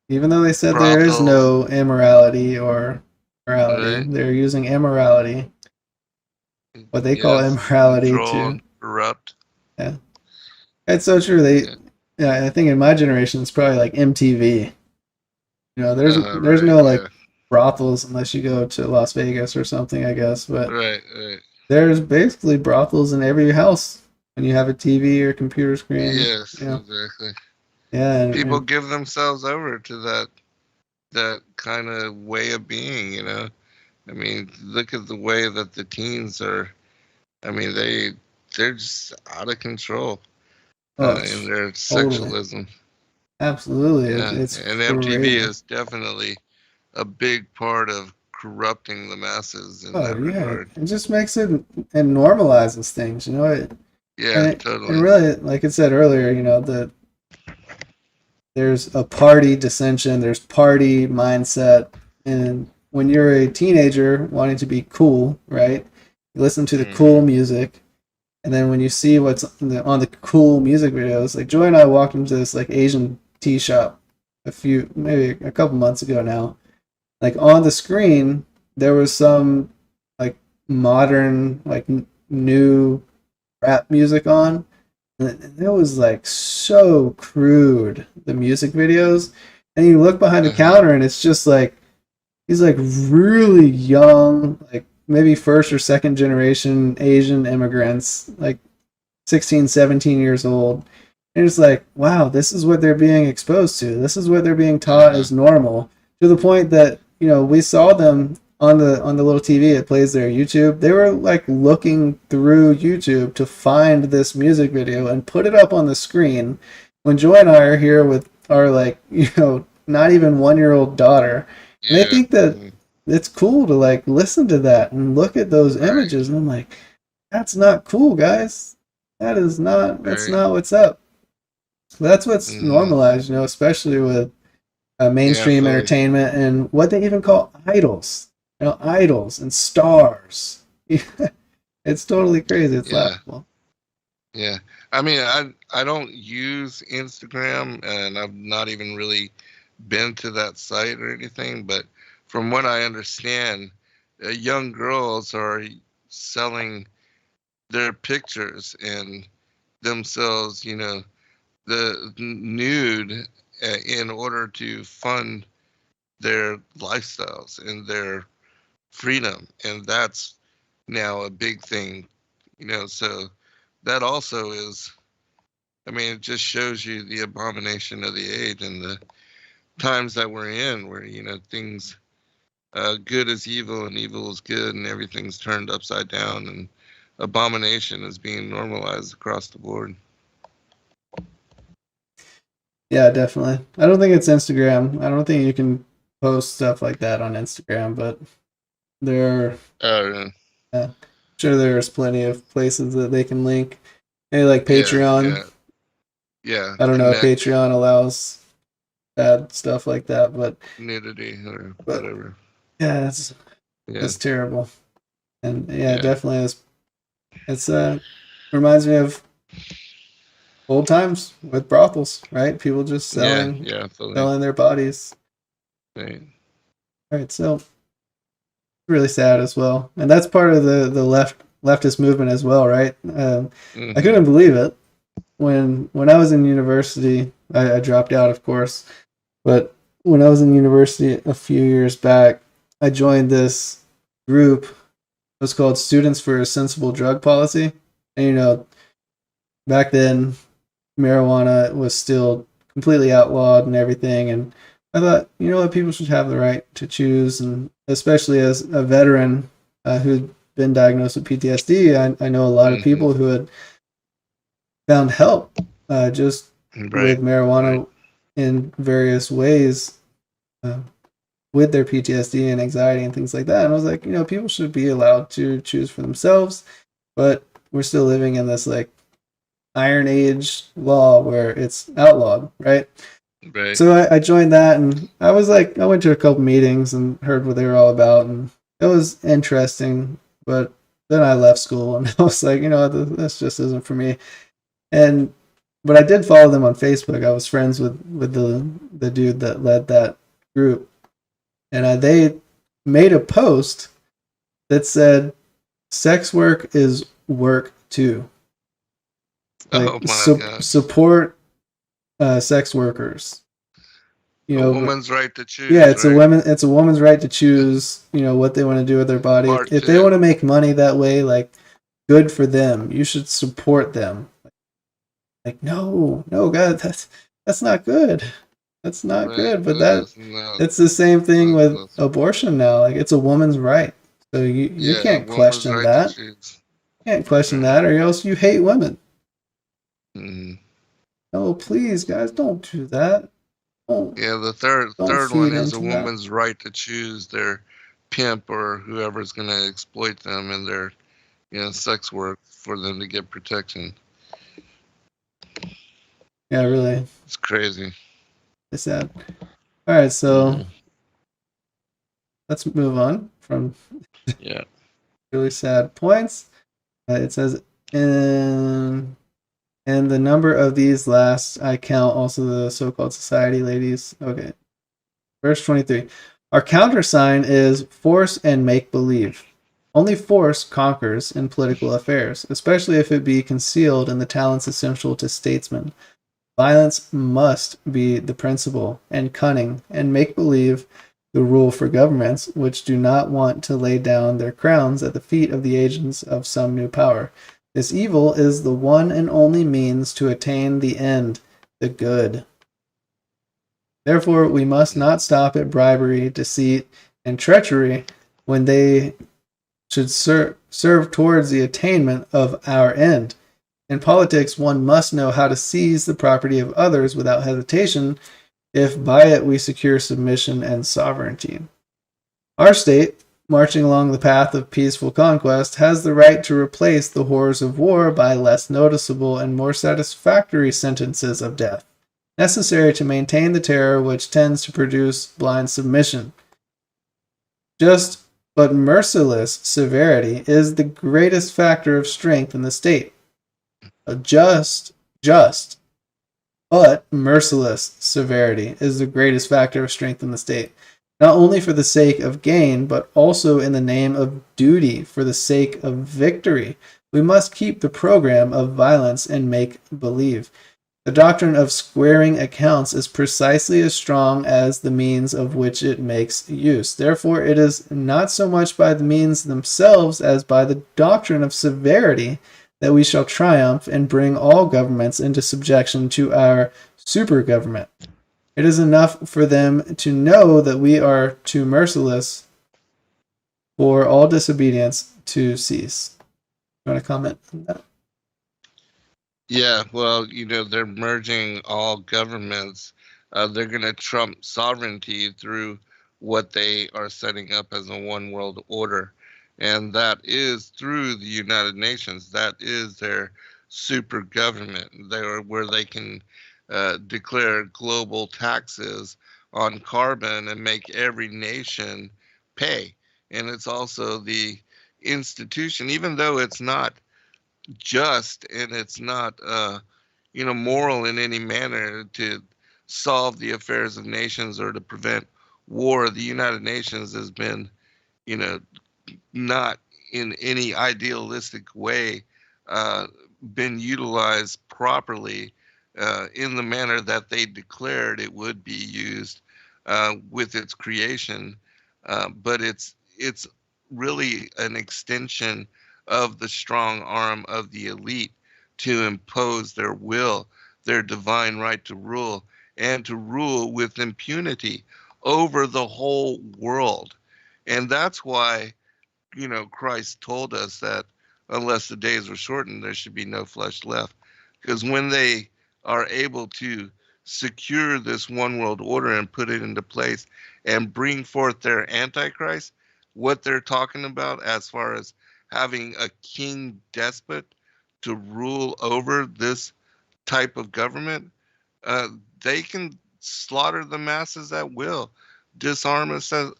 even though they said there is no immorality or morality, they're using immorality, what they call immorality, to corrupt. Yeah, it's so true. I think in my generation it's probably like MTV. There's no like brothels unless you go to Las Vegas or something, I guess. But there's basically brothels in every house when you have a TV or computer screen. Yes, exactly. Yeah, and people give themselves over to that kind of way of being. I mean, look at the way that the teens are. I mean, they're just out of control in their sexualism. Absolutely. Yeah. It's and MTV is definitely a big part of corrupting the masses in that regard. It just makes it and normalizes things, totally. And really, like I said earlier, there's a party dissension, there's party mindset, and when you're a teenager wanting to be cool, right? You listen to the cool music, and then when you see what's on the cool music videos, like Joy and I walked into this like Asian tea shop maybe a couple months ago now. Like on the screen, there was some like modern, like new rap music on. And it was like so crude, the music videos. And you look behind the counter and it's just like, he's like really young, like maybe first or second generation Asian immigrants, like 16, 17 years old. And it's like, wow, this is what they're being exposed to. This is what they're being taught as normal. To the point that, you know, we saw them on the little TV. It plays their YouTube. They were like looking through YouTube to find this music video and put it up on the screen. When Joy and I are here with our, like, you know, not even 1-year-old daughter, and they think that it's cool to like listen to that and look at those images, and I'm like, that's not cool, guys. That's not what's up. That's what's normalized, you know, especially with mainstream entertainment and what they even call idols. You know, idols and stars. It's totally crazy. It's laughable. Yeah. I mean, I don't use Instagram, and I've not even really been to that site or anything, but from what I understand, young girls are selling their pictures and themselves, you know, the nude in order to fund their lifestyles and their freedom. And that's now a big thing, you know, so that also is, I mean, it just shows you the abomination of the age and the times that we're in, where, you know, things, good is evil and evil is good, and everything's turned upside down, and abomination is being normalized across the board. Yeah, definitely. I don't think it's Instagram. I don't think you can post stuff like that on Instagram, but there are, I'm sure there's plenty of places that they can link. Maybe like Patreon. Yeah. I don't know if Patreon allows bad stuff like that, but nudity or whatever. Yeah, it's terrible. And definitely it's reminds me of old times with brothels, right? People just selling their bodies. Right. All right, so really sad as well, and that's part of the leftist movement as well, right? I couldn't believe it when I was in university. I dropped out, of course, but when I was in university a few years back, I joined this group. It was called Students for a Sensible Drug Policy, and you know, back then, marijuana was still completely outlawed and everything, and I thought, you know what, people should have the right to choose, and especially as a veteran who'd been diagnosed with PTSD, I know a lot of people who had found help just with marijuana in various ways with their PTSD and anxiety and things like that. And I was like, you know, people should be allowed to choose for themselves, but we're still living in this like Iron Age law where it's outlawed, right? Right. So I joined that, and I was like, I went to a couple meetings and heard what they were all about, and it was interesting. But then I left school, and I was like, you know, this just isn't for me. But I did follow them on Facebook. I was friends with the dude that led that group, and they made a post that said, "Sex work is work too." Like, support sex workers. You know, a woman's right to choose. Yeah, it's a woman's right to choose, you know, what they want to do with their body. If they want to make money that way, like, good for them. You should support them. Like, no, God, that's not good. That's not good. But it's the same thing with abortion now. Like, it's a woman's right. So you can't question that. You can't question that, or else you hate women. No, please, guys, don't do that. The third one is a woman's right to choose their pimp or whoever's going to exploit them in their, you know, sex work for them to get protection. Yeah, really. It's crazy. It's sad. All right, so let's move on from really sad points. It says in And the number of these last, I count also the so-called society ladies. Okay. Verse 23. Our countersign is force and make-believe. Only force conquers in political affairs, especially if it be concealed in the talents essential to statesmen. Violence must be the principle, and cunning, and make-believe the rule for governments which do not want to lay down their crowns at the feet of the agents of some new power. This evil is the one and only means to attain the end, the good. Therefore, we must not stop at bribery, deceit, and treachery when they should serve towards the attainment of our end. In politics, one must know how to seize the property of others without hesitation, if by it we secure submission and sovereignty. Our state, marching along the path of peaceful conquest, has the right to replace the horrors of war by less noticeable and more satisfactory sentences of death, necessary to maintain the terror which tends to produce blind submission. Just but merciless severity is the greatest factor of strength in the state. A just, but merciless severity is the greatest factor of strength in the state, not only for the sake of gain, but also in the name of duty, for the sake of victory. We must keep the program of violence and make believe. The doctrine of squaring accounts is precisely as strong as the means of which it makes use. Therefore, it is not so much by the means themselves as by the doctrine of severity that we shall triumph and bring all governments into subjection to our super government. It is enough for them to know that we are too merciless for all disobedience to cease. You want to comment on that? Yeah, well, they're merging all governments. They're going to trump sovereignty through what they are setting up as a one world order. And that is through the United Nations. That is their super government, where they can declare global taxes on carbon and make every nation pay. And it's also the institution, even though it's not just and it's not moral in any manner to solve the affairs of nations or to prevent war. The United Nations has been not in any idealistic way been utilized properly in the manner that they declared it would be used with its creation, but it's really an extension of the strong arm of the elite to impose their will, their divine right to rule, and to rule with impunity over the whole world. And that's why, Christ told us that unless the days were shortened, there should be no flesh left. Because when they are able to secure this one world order and put it into place and bring forth their Antichrist, what they're talking about as far as having a king despot to rule over this type of government, they can slaughter the masses at will, disarm us at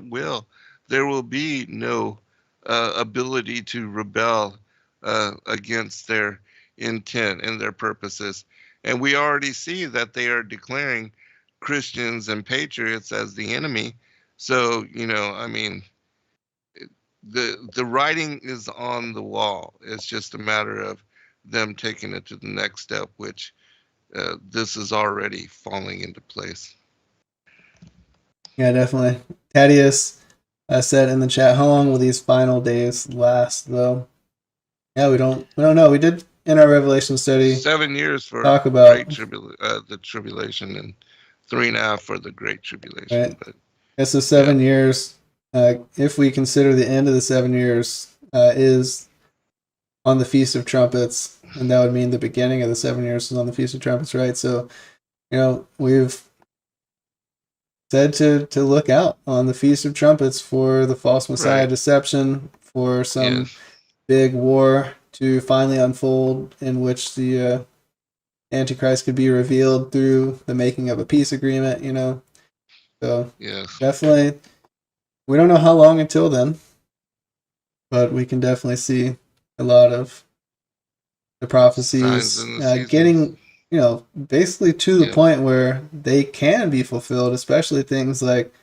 will. There will be no ability to rebel against their intent and their purposes. And we already see that they are declaring Christians and patriots as the enemy. So, the writing is on the wall. It's just a matter of them taking it to the next step, which this is already falling into place. Yeah, definitely. Thaddeus said in the chat, how long will these final days last, though? Yeah, we don't know. We did in our Revelation study 7 years for talk about the tribulation and 3.5 for the Great Tribulation. Right. But it's the 7 years. If we consider the end of the 7 years is on the Feast of Trumpets, and that would mean the beginning of the 7 years is on the Feast of Trumpets, right? So, we've said to look out on the Feast of Trumpets for the false Messiah deception, for some big war to finally unfold in which the Antichrist could be revealed through the making of a peace agreement, So, definitely, we don't know how long until then, but we can definitely see a lot of the prophecies, Signs and the seasons. getting, basically to the Yeah. point where they can be fulfilled, especially things like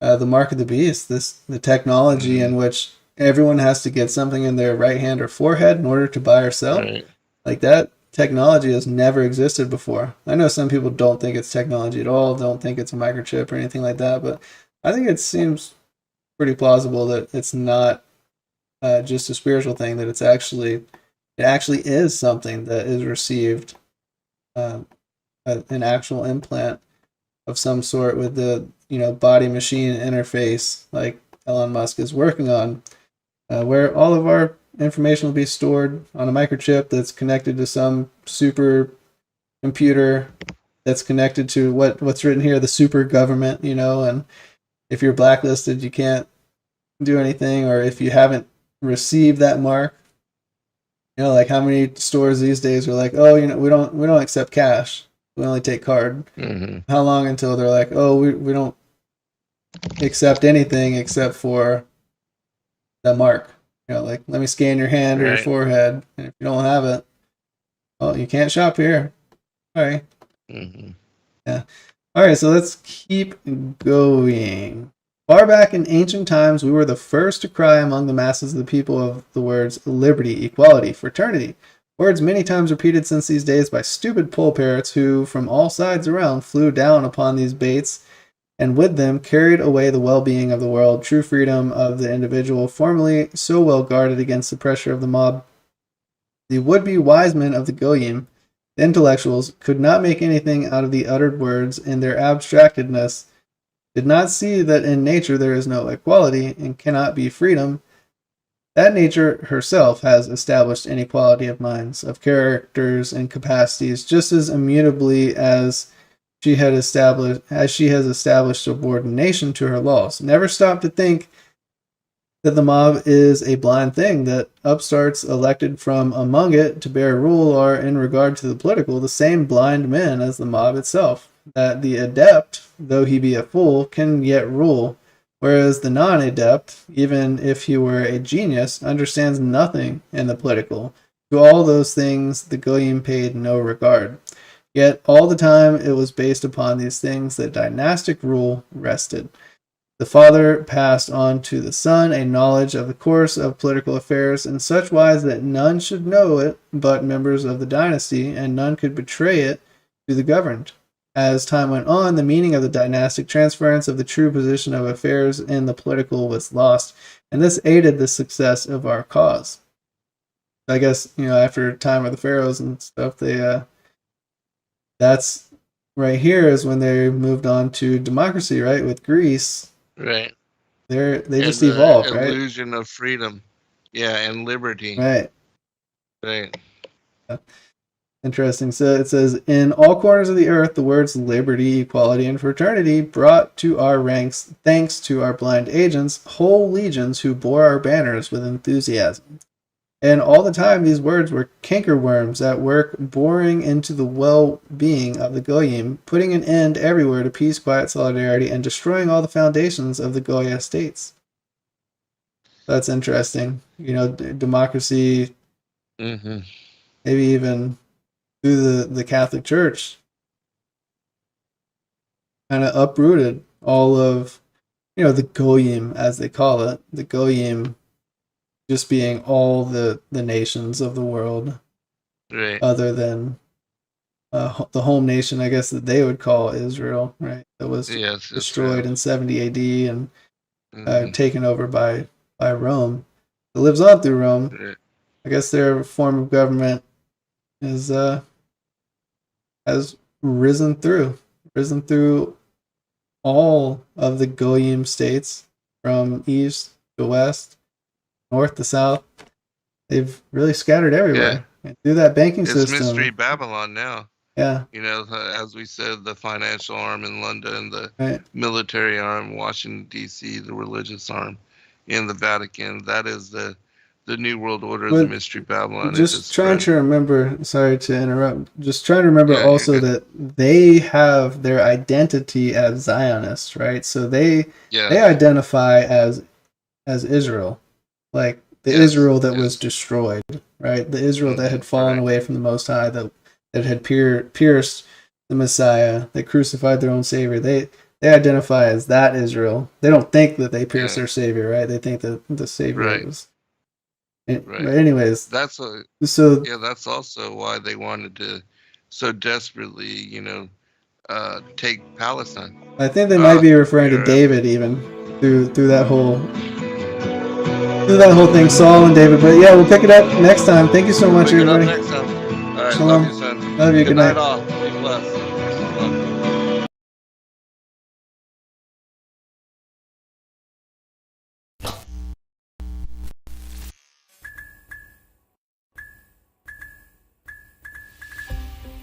the mark of the beast, the technology in which everyone has to get something in their right hand or forehead in order to buy or sell. Right. Like that technology has never existed before. I know some people don't think it's technology at all, don't think it's a microchip or anything like that, but I think it seems pretty plausible that it's not just a spiritual thing, that it actually is something that is received, an actual implant of some sort with the body machine interface like Elon Musk is working on, where all of our information will be stored on a microchip that's connected to some super computer that's connected to what's written here, the super government, and if you're blacklisted, you can't do anything, or if you haven't received that mark, like how many stores these days are like, oh, we don't accept cash, we only take card. How long until they're like, oh, we don't accept anything except for that mark, like, let me scan your hand or your forehead, and if you don't have it, well, you can't shop here. All right. Yeah. All right, so let's keep going. Far back in ancient times, we were the first to cry among the masses of the people of the words liberty, equality, fraternity. Words many times repeated since these days by stupid poll parrots who, from all sides around, flew down upon these baits and with them carried away the well-being of the world, true freedom of the individual, formerly so well guarded against the pressure of the mob. The would-be wise men of the Goyim, the intellectuals, could not make anything out of the uttered words in their abstractedness, did not see that in nature there is no equality and cannot be freedom, that nature herself has established inequality of minds, of characters and capacities, just as immutably as she has established subordination to her laws. Never stop to think that the mob is a blind thing, that upstarts elected from among it to bear rule are, in regard to the political, the same blind men as the mob itself, that the adept, though he be a fool, can yet rule, whereas the non-adept, even if he were a genius, understands nothing in the political. To all those things the Goyim paid no regard. Yet all the time it was based upon these things that dynastic rule rested. The father passed on to the son a knowledge of the course of political affairs in such wise that none should know it but members of the dynasty, and none could betray it to the governed. As time went on, the meaning of the dynastic transference of the true position of affairs in the political was lost, and this aided the success of our cause. I guess, after time of the pharaohs and stuff, that's right here is when they moved on to democracy, right? With Greece. Right. They just evolved, right? Illusion of freedom. Yeah, and liberty. Right. Right. Yeah. Interesting. So it says, in all corners of the earth, the words liberty, equality, and fraternity brought to our ranks, thanks to our blind agents, whole legions who bore our banners with enthusiasm. And all the time, these words were cankerworms at work, boring into the well-being of the Goyim, putting an end everywhere to peace, quiet, solidarity, and destroying all the foundations of the Goya states. That's interesting. Democracy, maybe even through the Catholic Church, kind of uprooted all of, the Goyim, as they call it, the Goyim just being all the nations of the world, right, other than the home nation, I guess, that they would call Israel, right? That was destroyed in 70 AD and taken over by Rome. It lives on through Rome. Right. I guess their form of government has risen through all of the Goyim states, from east to west, north to south. They've really scattered everywhere. And through that banking system. It's Mystery Babylon now. Yeah. As we said, the financial arm in London, the military arm, Washington, D.C., the religious arm in the Vatican. That is the New World Order, the Mystery Babylon. Just trying to remember, sorry to interrupt, just trying to remember also that they have their identity as Zionists, right? So they identify as Israel. Like, the Israel that was destroyed, right? The Israel that had fallen away from the Most High, that had pierced the Messiah, that crucified their own Savior. They identify as that Israel. They don't think that they pierced their Savior, right? They think that the Savior was. But anyways, that's also why they wanted to so desperately, take Palestine. I think they might be referring to David even through that whole thing, Saul and David. But yeah, we'll pick it up next time. Thank you so much, everybody. Next time. All right, Shalom. love you, son. Love you. Good night. All. Be blessed.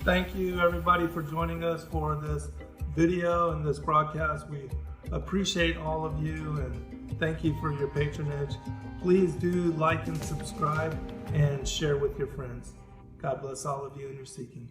Thank you everybody for joining us for this video and this broadcast. We appreciate all of you and thank you for your patronage. Please do like and subscribe and share with your friends. God bless all of you in your seeking.